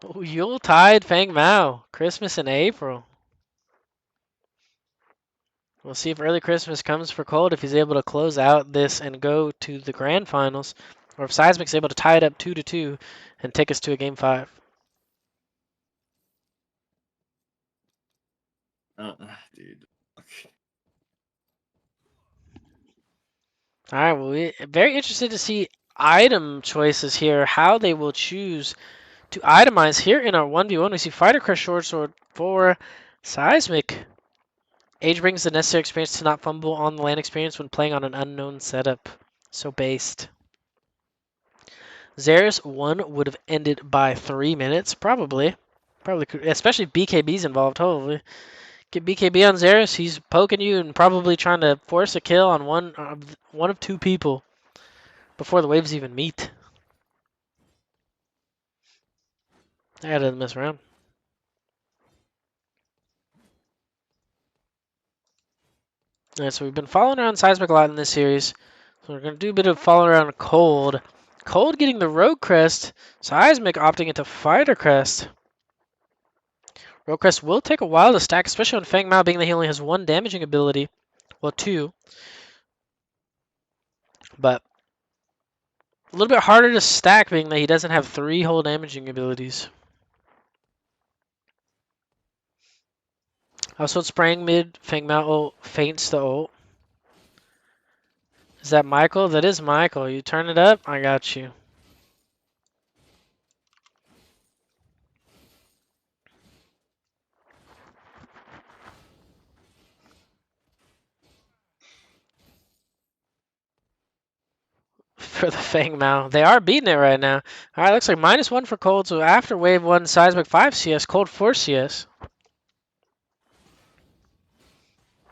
Oh, Yuletide, Fang Mao, Christmas in April. We'll see if early Christmas comes for Cold, if he's able to close out this and go to the grand finals, or if Seismic's able to tie it up 2-2 and take us to a game 5. Dude. All right, well, we're very interested to see item choices here, how they will choose to itemize here in our 1v1. We see Fighter Crush Short Sword for Seismic. Age brings the necessary experience to not fumble on the land experience when playing on an unknown setup. So based. Zerus 1 would have ended by 3 minutes, probably. Probably could, especially if BKB's involved, hopefully. Get BKB on Zerus, he's poking you and probably trying to force a kill on one of 2 people before the waves even meet. That doesn't mess around. Alright, so we've been following around Seismic a lot in this series. So we're going to do a bit of following around Cold. Cold getting the Rogue Crest. Seismic opting into Fighter Crest. Rogue Crest will take a while to stack, especially on Fang Mao, being that he only has 1 damaging ability. Well, 2. But a little bit harder to stack, being that he doesn't have 3 whole damaging abilities. Also spraying mid, Fang Mao ult, feints the ult. Is that Michael? That is Michael. You turn it up, I got you. For the Fang Mao. They are beating it right now. Alright, looks like -1 for Cold, so after wave 1, Seismic 5 CS, Cold 4 CS.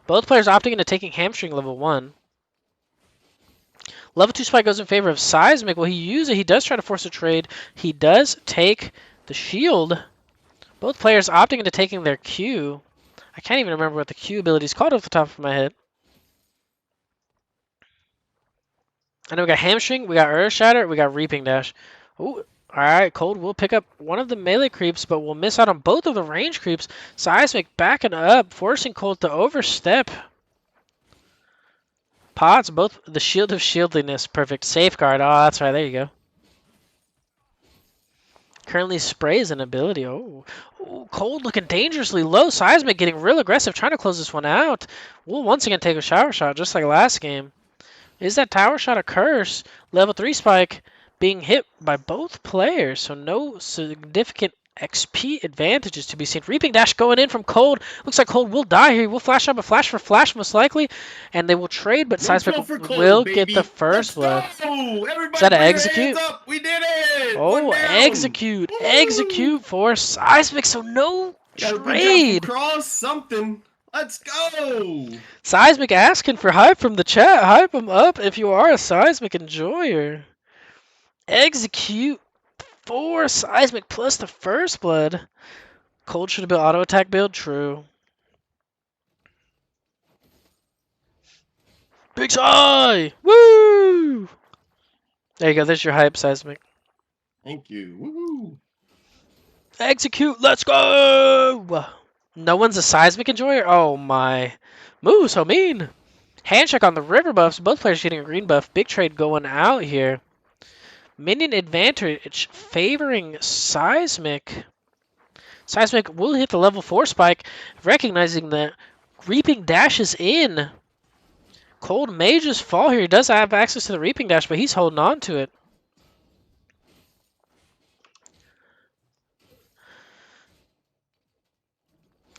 Both players opting into taking Hamstring level 1. Level 2 spike goes in favor of Seismic. Will he use it? He does try to force a trade. He does take the shield. Both players opting into taking their Q. I can't even remember what the Q ability is called off the top of my head. I know we got Hamstring, we got Earth Shatter, we got Reaping Dash. Ooh, alright, Cold will pick up one of the melee creeps, but will miss out on both of the range creeps. Seismic backing up, forcing Cold to overstep. Pots, both the Shield of Shieldliness, perfect. Safeguard, oh, that's right, there you go. Currently sprays an ability. Oh, Cold looking dangerously low. Seismic getting real aggressive, trying to close this one out. We'll once again take a shower shot, just like last game. Is that tower shot a curse? Level 3 spike being hit by both players, so no significant XP advantages to be seen. Reaping Dash going in from Cold. Looks like Cold will die here. He will flash up a flash for flash most likely, and they will trade, but Seismic will get the first blood. Is that an execute? We did it! Oh, execute. Woo! Execute for Seismic, so no trade. Cross something. Let's go! Seismic asking for hype from the chat. Hype him up if you are a Seismic enjoyer. Execute for Seismic plus the first blood. Cold should have been auto attack build. True. Big Sai! Woo! There you go. There's your hype, Seismic. Thank you. Woo! Execute. Let's go! No one's a Seismic enjoyer? Oh my. Moo, so mean. Handshake on the river buffs. Both players getting a green buff. Big trade going out here. Minion advantage favoring Seismic. Seismic will hit the level 4 spike, recognizing that Reaping Dash is in. Cold may just fall here. He does have access to the Reaping Dash, but he's holding on to it.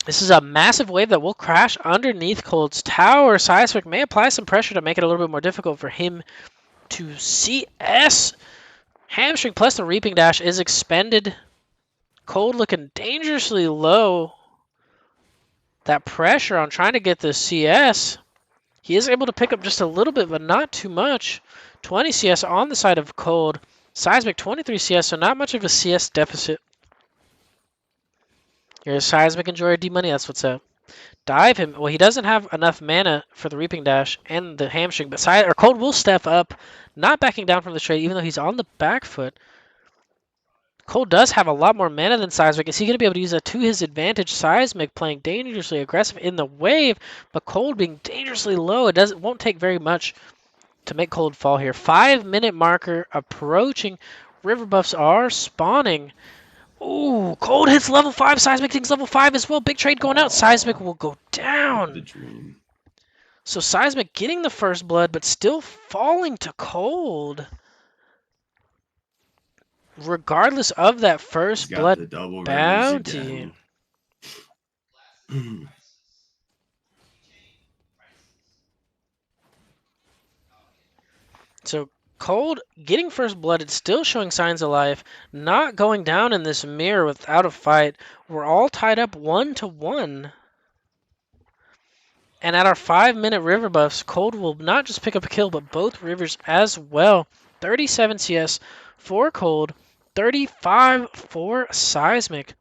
This is a massive wave that will crash underneath Cold's tower. Seismic may apply some pressure to make it a little bit more difficult for him to CS. Hamstring plus the Reaping Dash is expended. Cold looking dangerously low. That pressure on trying to get the CS. He is able to pick up just a little bit, but not too much. 20 CS on the side of Cold. Seismic 23 CS, so not much of a CS deficit. You're a Seismic enjoyer, D-Money, that's what's up. Dive him. Well, he doesn't have enough mana for the Reaping Dash and the Hamstring, but Cold will step up, not backing down from the trade, even though he's on the back foot. Cold does have a lot more mana than Seismic. Is he going to be able to use that to his advantage? Seismic playing dangerously aggressive in the wave, but Cold being dangerously low. It won't take very much to make Cold fall here. 5-minute marker approaching. River buffs are spawning. Ooh, Cold hits level 5. Seismic takes level 5 as well. Big trade going out. Seismic will go The down. dream. So Seismic getting the first blood, but still falling to Cold. Regardless of that He's first got the blood double rivers bounty. again. So Cold getting first blood, it's still showing signs of life, not going down in this mirror without a fight. We're all tied up 1-1. And at our 5-minute river buffs, Cold will not just pick up a kill, but both rivers as well. 37 CS for Cold, 35 for Seismic.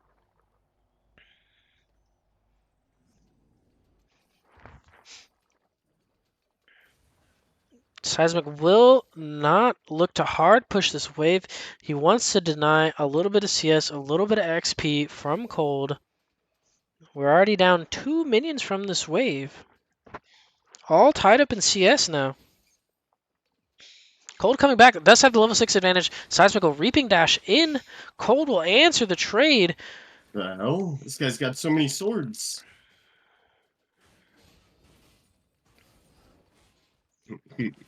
Seismic will not look to hard push this wave. He wants to deny a little bit of CS, a little bit of XP from Cold. We're already down 2 minions from this wave. All tied up in CS now. Cold coming back, does have the level 6 advantage. Seismic will Reaping Dash in. Cold will answer the trade. The hell? This guy's got so many swords.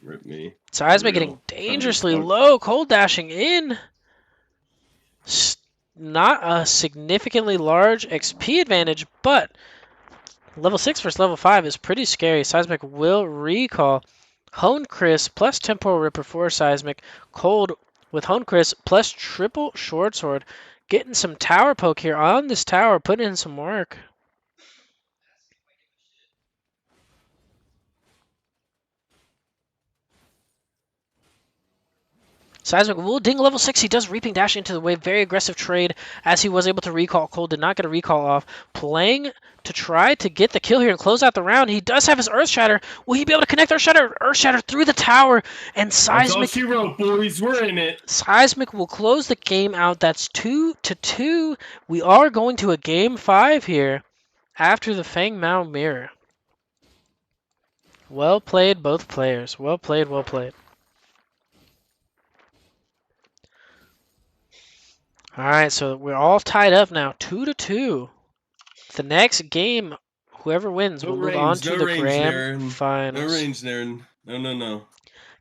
Rip me. Seismic Real. getting dangerously Fuck. low. Cold dashing in. Not a significantly large XP advantage, but level 6 versus level 5 is pretty scary. Seismic will recall. Hone Chris plus Temporal Ripper for Seismic. Cold with Hone Chris plus triple Short Sword. Getting some tower poke here on this tower, putting in some work. Seismic will ding level 6. He does Reaping Dash into the wave. Very aggressive trade as he was able to recall. Cold did not get a recall off. Playing to try to get the kill here and close out the round. He does have his Earth Shatter. Will he be able to connect Earth Shatter? Earth Shatter through the tower. And That's all Seismic, she wrote, boys. We're in it. Seismic will close the game out. That's 2-2. We are going to a game 5 here after the Fang Mao mirror. Well played, both players. Well played, well played. All right, so we're all tied up now, 2-2. The next game, whoever wins will move on to the grand finals. No range, Naren. No.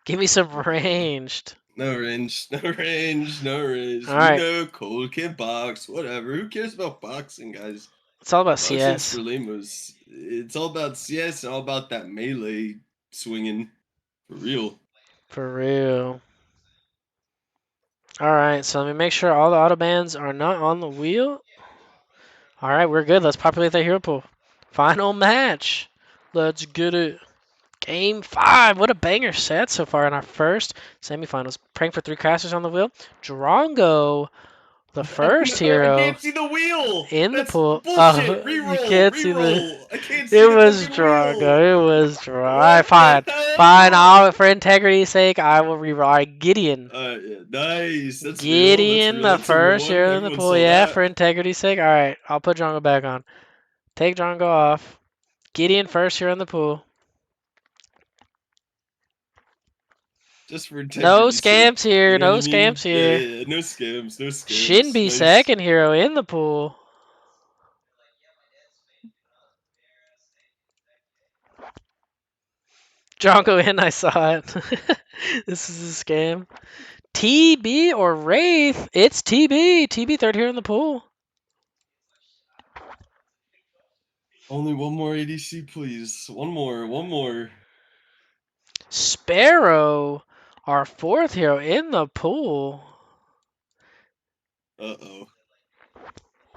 Give me some ranged. No range. No range. No range. All right. No Cold can box. Whatever. Who cares about boxing, guys? It's all about Boxing's CS. for lamos. It's all about CS and all about that melee swinging. For real. For real. All right, so let me make sure all the autobans are not on the wheel. All right, we're good. Let's populate that hero pool. Final match. Let's get it. Game 5. What a banger set so far in our first semifinals. Praying for 3 casters on the wheel. Drongo, the first hero. I can't see the wheel. In the That's pool. Bullshit. Oh, Reroll. you can't see the. Reroll. I can't see It the was fucking wheel. Drongo. It was Drongo. All What right, fine. the hell? Fine. For integrity's sake, I will reroll. All right, Gideon. Yeah, nice. That's Gideon, real. the That's a real first one. hero in the Everyone pool. saw Yeah, that. for integrity's sake. All right, I'll put Drongo back on. Take Drongo off. Gideon, first hero in the pool. Just for No integrity's sake, scams here. you know No what I mean? scams here. Yeah, no scams. No scams. Shinbi, Nice. second hero in the pool. Drongo in, I saw it. This is a scam. TB or Wraith? It's TB. TB, third hero in the pool. Only one more ADC, please. One more. Sparrow, our fourth hero in the pool. Uh-oh.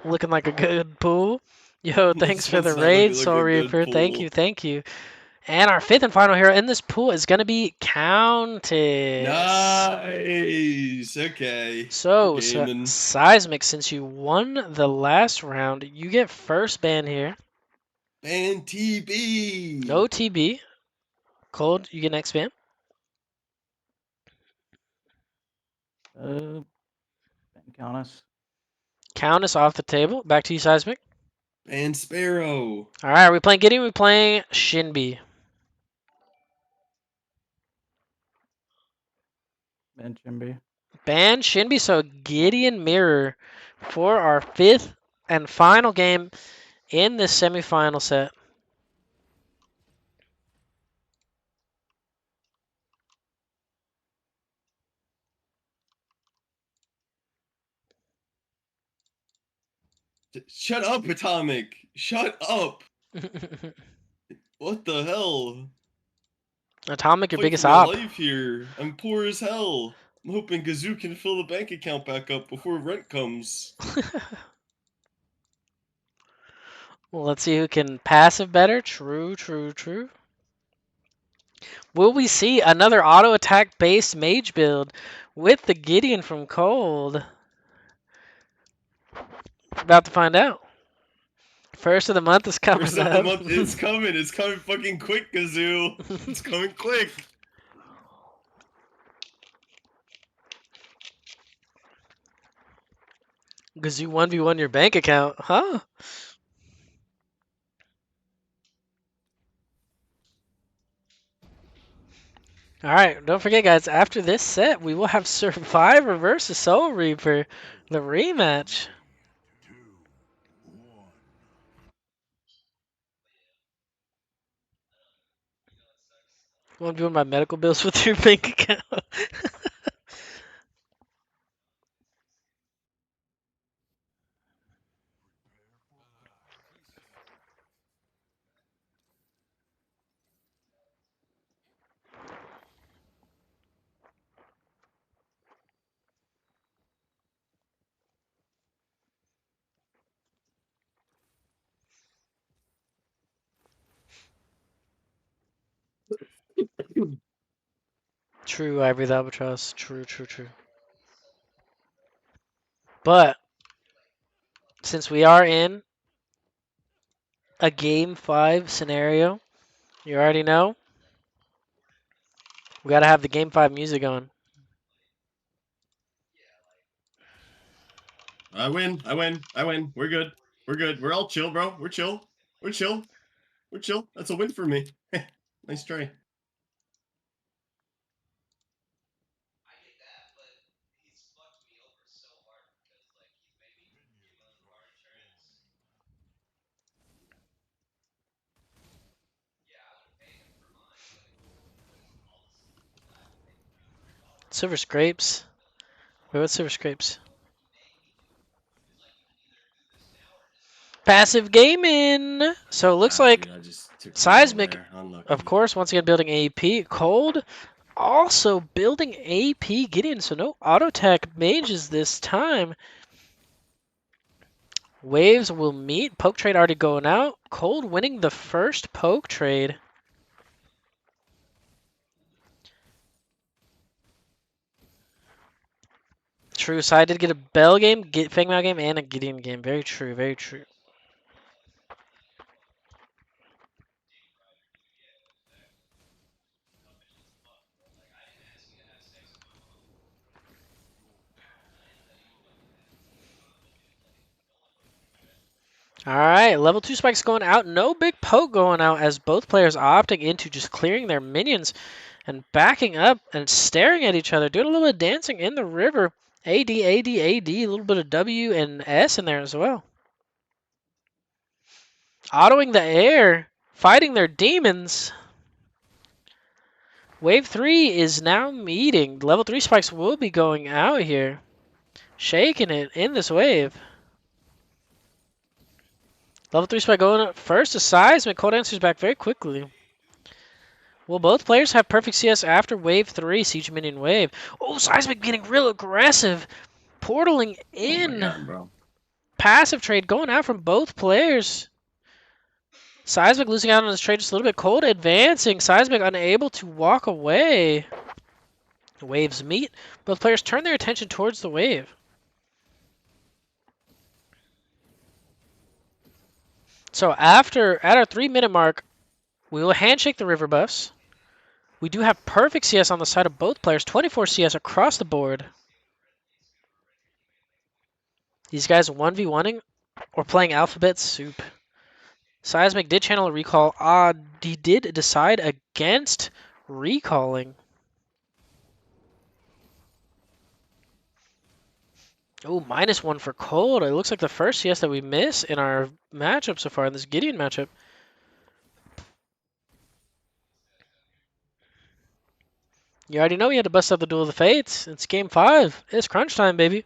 Looking like a good pool. Yo, thanks This for one the sounded raid, like Soul a good Reaper. Thank pool. you, thank you. And our fifth and final hero in this pool is going to be Countess. Nice. Okay. So, We're gaming. Seismic, since you won the last round, you get first ban here. Ban TB. No TB. Cold, you get next ban. Ben Countess. Countess off the table. Back to you, Seismic. Ban Sparrow. All right, are we playing Gideon? Are we playing Shinbi? Ben Chimby. Ban Shinbi, so Gideon Mirror for our 5th and final game in this semifinal set. Shut up, Atomic. Shut up. What the hell? Atomic, your Fight biggest for my op. life here. I'm poor as hell. I'm hoping Gazoo can fill the bank account back up before rent comes. Well, let's see who can passive better. True, true, true. Will we see another auto attack based mage build with the Gideon from Cold? About to find out. First of the month is coming First of the up. month is coming. It's coming fucking quick, Gazoo. It's coming quick. Gazoo 1v1 your bank account, huh? Alright, don't forget, guys, after this set, we will have Survivor versus Soul Reaper, the rematch. Want to do my medical bills with your bank account? True, I breathe albatross. True, true, true. But since we are in a game 5 scenario, you already know, we gotta have the game 5 music on. I win. I win. I win. We're good. We're good. We're all chill, bro. We're chill. We're chill. We're chill. That's a win for me. Nice try. Silver Scrapes. Wait, what's Silver Scrapes? Passive gaming! So it looks like Dude, I just took the L Seismic, there. Unlucky. of course, once again building AP. Cold also building AP Gideon, so no auto tech mages this time. Waves will meet. Poke trade already going out. Cold winning the first poke trade. True, so I did get a Bell game, Fangmao game, and a Gideon game. Very true, very true. Alright, level 2 spikes going out. No big poke going out as both players opting into just clearing their minions and backing up and staring at each other. Doing a little bit of dancing in the river. AD, AD, AD. A little bit of W and S in there as well. Autoing the air. Fighting their demons. Wave 3 is now meeting. Level 3 spikes will be going out here. Shaking it in this wave. Level 3 spike going up first to Seismic. Cold answers back very quickly. Will both players have perfect CS after wave 3, Siege Minion wave? Oh, Seismic getting real aggressive. Portaling in. Oh my God, bro. Passive trade going out from both players. Seismic losing out on his trade just a little bit. Cold advancing. Seismic unable to walk away. Waves meet. Both players turn their attention towards the wave. So at our 3-minute mark, we will handshake the river buffs. We do have perfect CS on the side of both players, 24 CS across the board. These guys 1v1ing or playing alphabet soup. Seismic did channel a recall. He did decide against recalling. Oh, -1 for Cold. It looks like the first CS that we miss in our matchup so far, in this Gideon matchup. You already know he had to bust out the Duel of the Fates. It's game 5. It's crunch time, baby.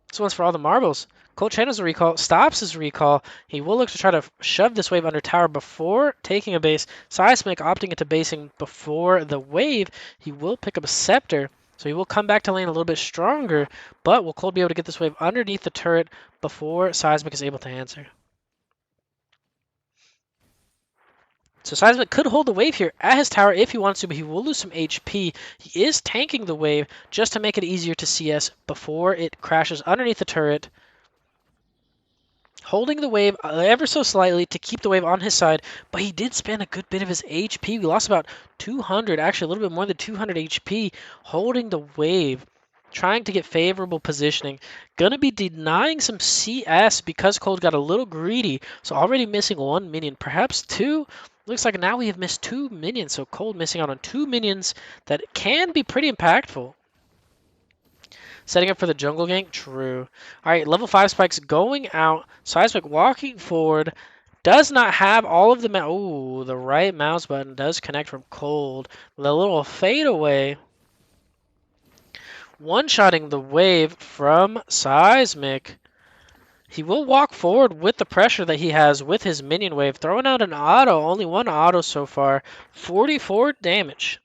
This one's for all the marbles. Cold channels a recall, stops his recall. He will look to try to shove this wave under tower before taking a base. Seismic opting into basing before the wave. He will pick up a scepter, so he will come back to lane a little bit stronger, but will Cold be able to get this wave underneath the turret before Seismic is able to answer? So Seismic could hold the wave here at his tower if he wants to, but he will lose some HP. He is tanking the wave just to make it easier to CS before it crashes underneath the turret. Holding the wave ever so slightly to keep the wave on his side, but he did spend a good bit of his HP. We lost about 200, actually a little bit more than 200 HP, holding the wave, trying to get favorable positioning. Gonna be denying some CS because Cold got a little greedy, so already missing 1 minion, perhaps 2. Looks like now we have missed 2 minions, so Cold missing out on 2 minions that can be pretty impactful. Setting up for the jungle gank? True. Alright, level 5 spikes going out. Seismic walking forward. Does not have all of the... Ooh, the right mouse button does connect from Cold. The little fade away. One-shotting the wave from Seismic. He will walk forward with the pressure that he has with his minion wave. Throwing out an auto. Only one auto so far. 44 damage.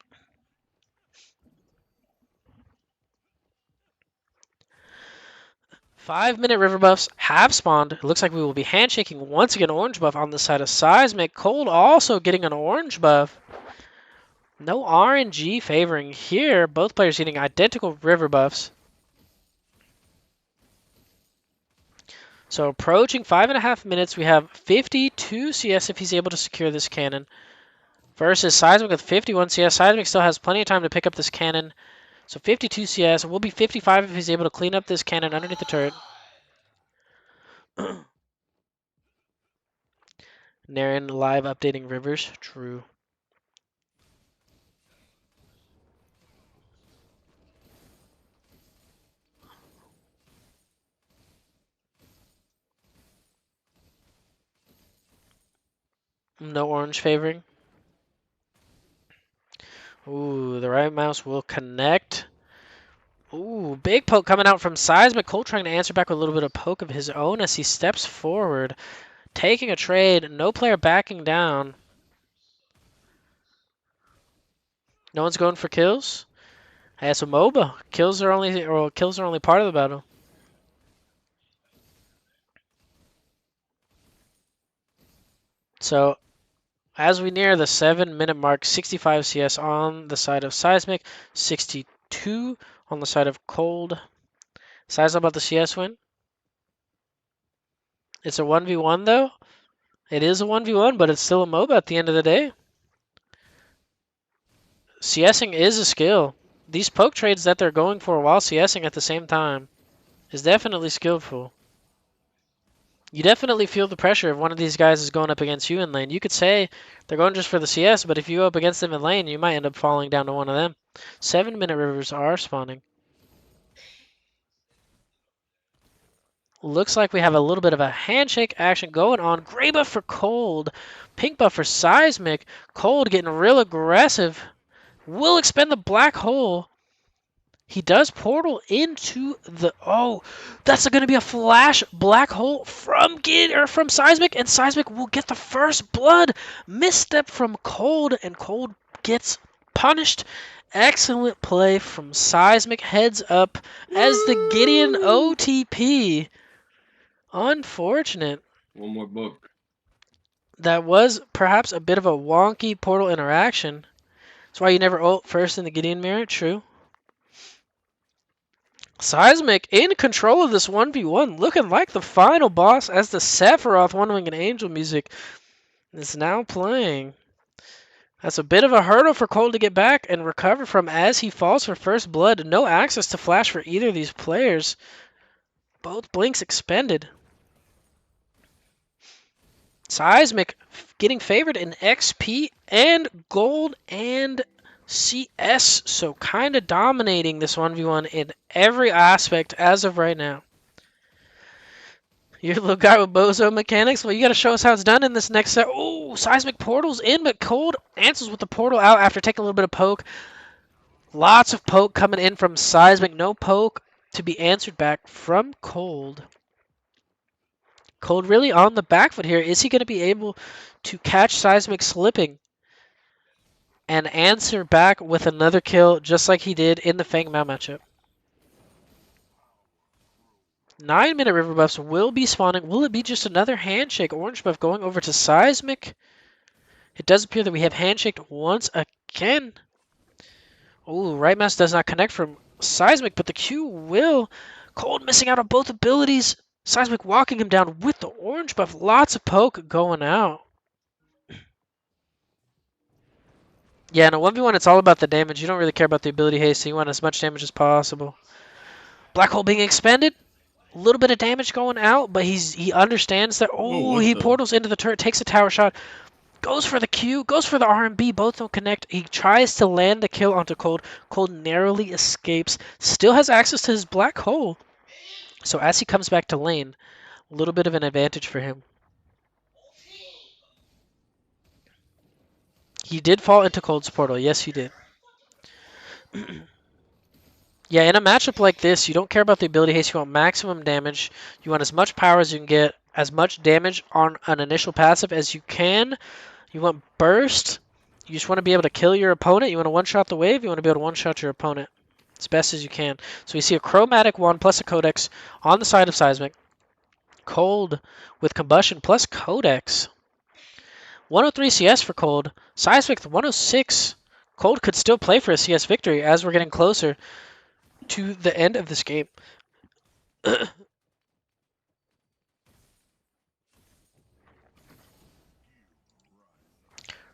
5-minute river buffs have spawned. It looks like we will be handshaking once again. Orange buff on the side of Seismic. Cold also getting an orange buff. No RNG favoring here. Both players getting identical river buffs. So approaching 5.5 minutes, we have 52 CS if he's able to secure this cannon. Versus Seismic with 51 CS. Seismic still has plenty of time to pick up this cannon. So 52 CS. Will be 55 if he's able to clean up this cannon underneath the turret. Naren live updating rivers. True. No orange favoring. Ooh, the right mouse will connect. Ooh, big poke coming out from Seismic. Cold trying to answer back with a little bit of poke of his own as he steps forward. Taking a trade. No player backing down. No one's going for kills. Hey, it's a MOBA. Kills are only part of the battle. So as we near the 7-minute mark, 65 CS on the side of Seismic, 62 on the side of Cold. Size about the CS win. It's a 1v1 though. It is a 1v1, but it's still a MOBA at the end of the day. CSing is a skill. These poke trades that they're going for while CSing at the same time is definitely skillful. You definitely feel the pressure if one of these guys is going up against you in lane. You could say they're going just for the CS, but if you go up against them in lane, you might end up falling down to one of them. 7-minute rivers are spawning. Looks like we have a little bit of a handshake action going on. Gray buff for Cold. Pink buff for Seismic. Cold getting real aggressive. Will expend the black hole. He does portal into the... Oh, that's going to be a flash black hole from Seismic, and Seismic will get the first blood. Misstep from Cold, and Cold gets punished. Excellent play from Seismic. Heads up as the Gideon OTP. Unfortunate. One more book. That was perhaps a bit of a wonky portal interaction. That's why you never ult first in the Gideon mirror. True. Seismic in control of this 1v1, looking like the final boss as the Sephiroth One Winged Angel music is now playing. That's a bit of a hurdle for Cole to get back and recover from as he falls for first blood. No access to flash for either of these players. Both blinks expended. Seismic getting favored in XP and gold and CS, so kind of dominating this 1v1 in every aspect as of right now. You're the little guy with bozo mechanics? Well, you gotta show us how it's done in this next set. Oh, Seismic portals in, but Cold answers with the portal out after taking a little bit of poke. Lots of poke coming in from Seismic. No poke to be answered back from Cold. Cold really on the back foot here. Is he going to be able to catch Seismic slipping and answer back with another kill just like he did in the Fang Mao matchup? 9-minute river buffs will be spawning. Will it be just another handshake orange buff going over to Seismic? It does appear that we have handshaked once again. Oh, right mouse does not connect from Seismic, but the Q will. Cold missing out on both abilities. Seismic walking him down with the orange buff. Lots of poke going out. Yeah, in a 1v1, it's all about the damage. You don't really care about the ability haste, so you want as much damage as possible. Black hole being expended. A little bit of damage going out, but he understands that. Oh, he portals into the turret, takes a tower shot, goes for the Q, goes for the RMB. Both don't connect. He tries to land the kill onto Cold. Cold narrowly escapes. Still has access to his black hole. So as he comes back to lane, a little bit of an advantage for him. He did fall into Cold's portal. Yes, he did. Yeah, in a matchup like this, you don't care about the ability haste. You want maximum damage. You want as much power as you can get, as much damage on an initial passive as you can. You want burst. You just want to be able to kill your opponent. You want to one-shot the wave. You want to be able to one-shot your opponent as best as you can. So we see a chromatic 1 plus a codex on the side of Seismic. Cold with combustion plus codex. 103 CS for Cold. Seismic 106. Cold could still play for a CS victory as we're getting closer to the end of this game.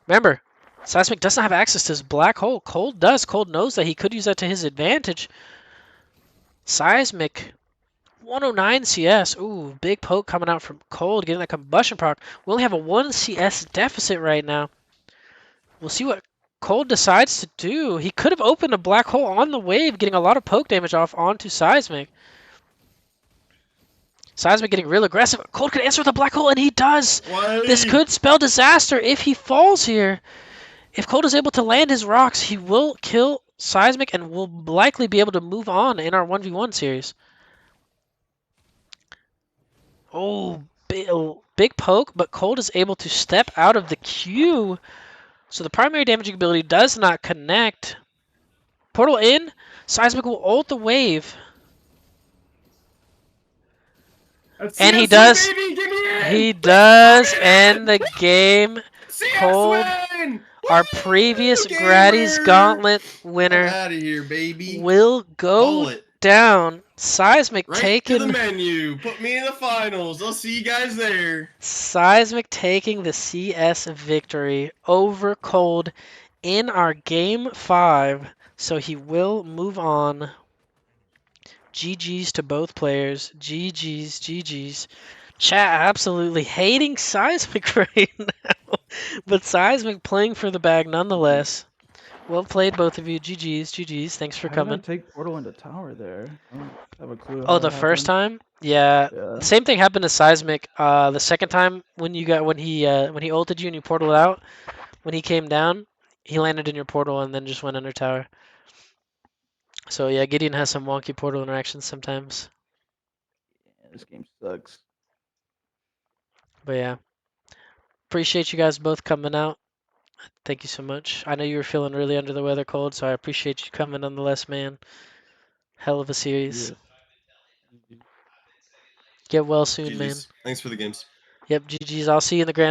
Remember, Seismic doesn't have access to his black hole. Cold does. Cold knows that he could use that to his advantage. Seismic, 109 CS. Ooh, big poke coming out from Cold, getting that combustion proc. We only have a 1 CS deficit right now. We'll see what Cold decides to do. He could have opened a black hole on the wave, getting a lot of poke damage off onto Seismic. Seismic getting real aggressive. Cold could answer with a black hole, and he does. This could spell disaster if he falls here. If Cold is able to land his rocks, he will kill Seismic and will likely be able to move on in our 1v1 series. Oh, big poke, but Cold is able to step out of the queue. So the primary damaging ability does not connect. Portal in. Seismic will ult the wave. And he does. He does end the game. Cold, our previous Gratty's Gauntlet winner, out of here, baby. will go down. Seismic Right taking to the menu. Put me in the finals. I'll see you guys there. Seismic taking the CS victory over Cold in our game 5. So he will move on. GG's to both players. GG's, GG's. Chat absolutely hating Seismic right now. But Seismic playing for the bag nonetheless. Well played, both of you. GG's, GG's. Thanks for How did coming. I take portal into tower there? I don't have a clue. Oh, how the that first happened. time? Yeah. Yeah. Same thing happened to Seismic. The second time when he ulted you and you portaled out, when he came down, he landed in your portal and then just went under tower. So yeah, Gideon has some wonky portal interactions sometimes. Yeah, this game sucks. But yeah. Appreciate you guys both coming out. Thank you so much. I know you were feeling really under the weather, Cold, so I appreciate you coming nonetheless, man. Hell of a series. Yeah. Get well soon, man. GG's. Thanks for the games. Yep, GG's. I'll see you in the grand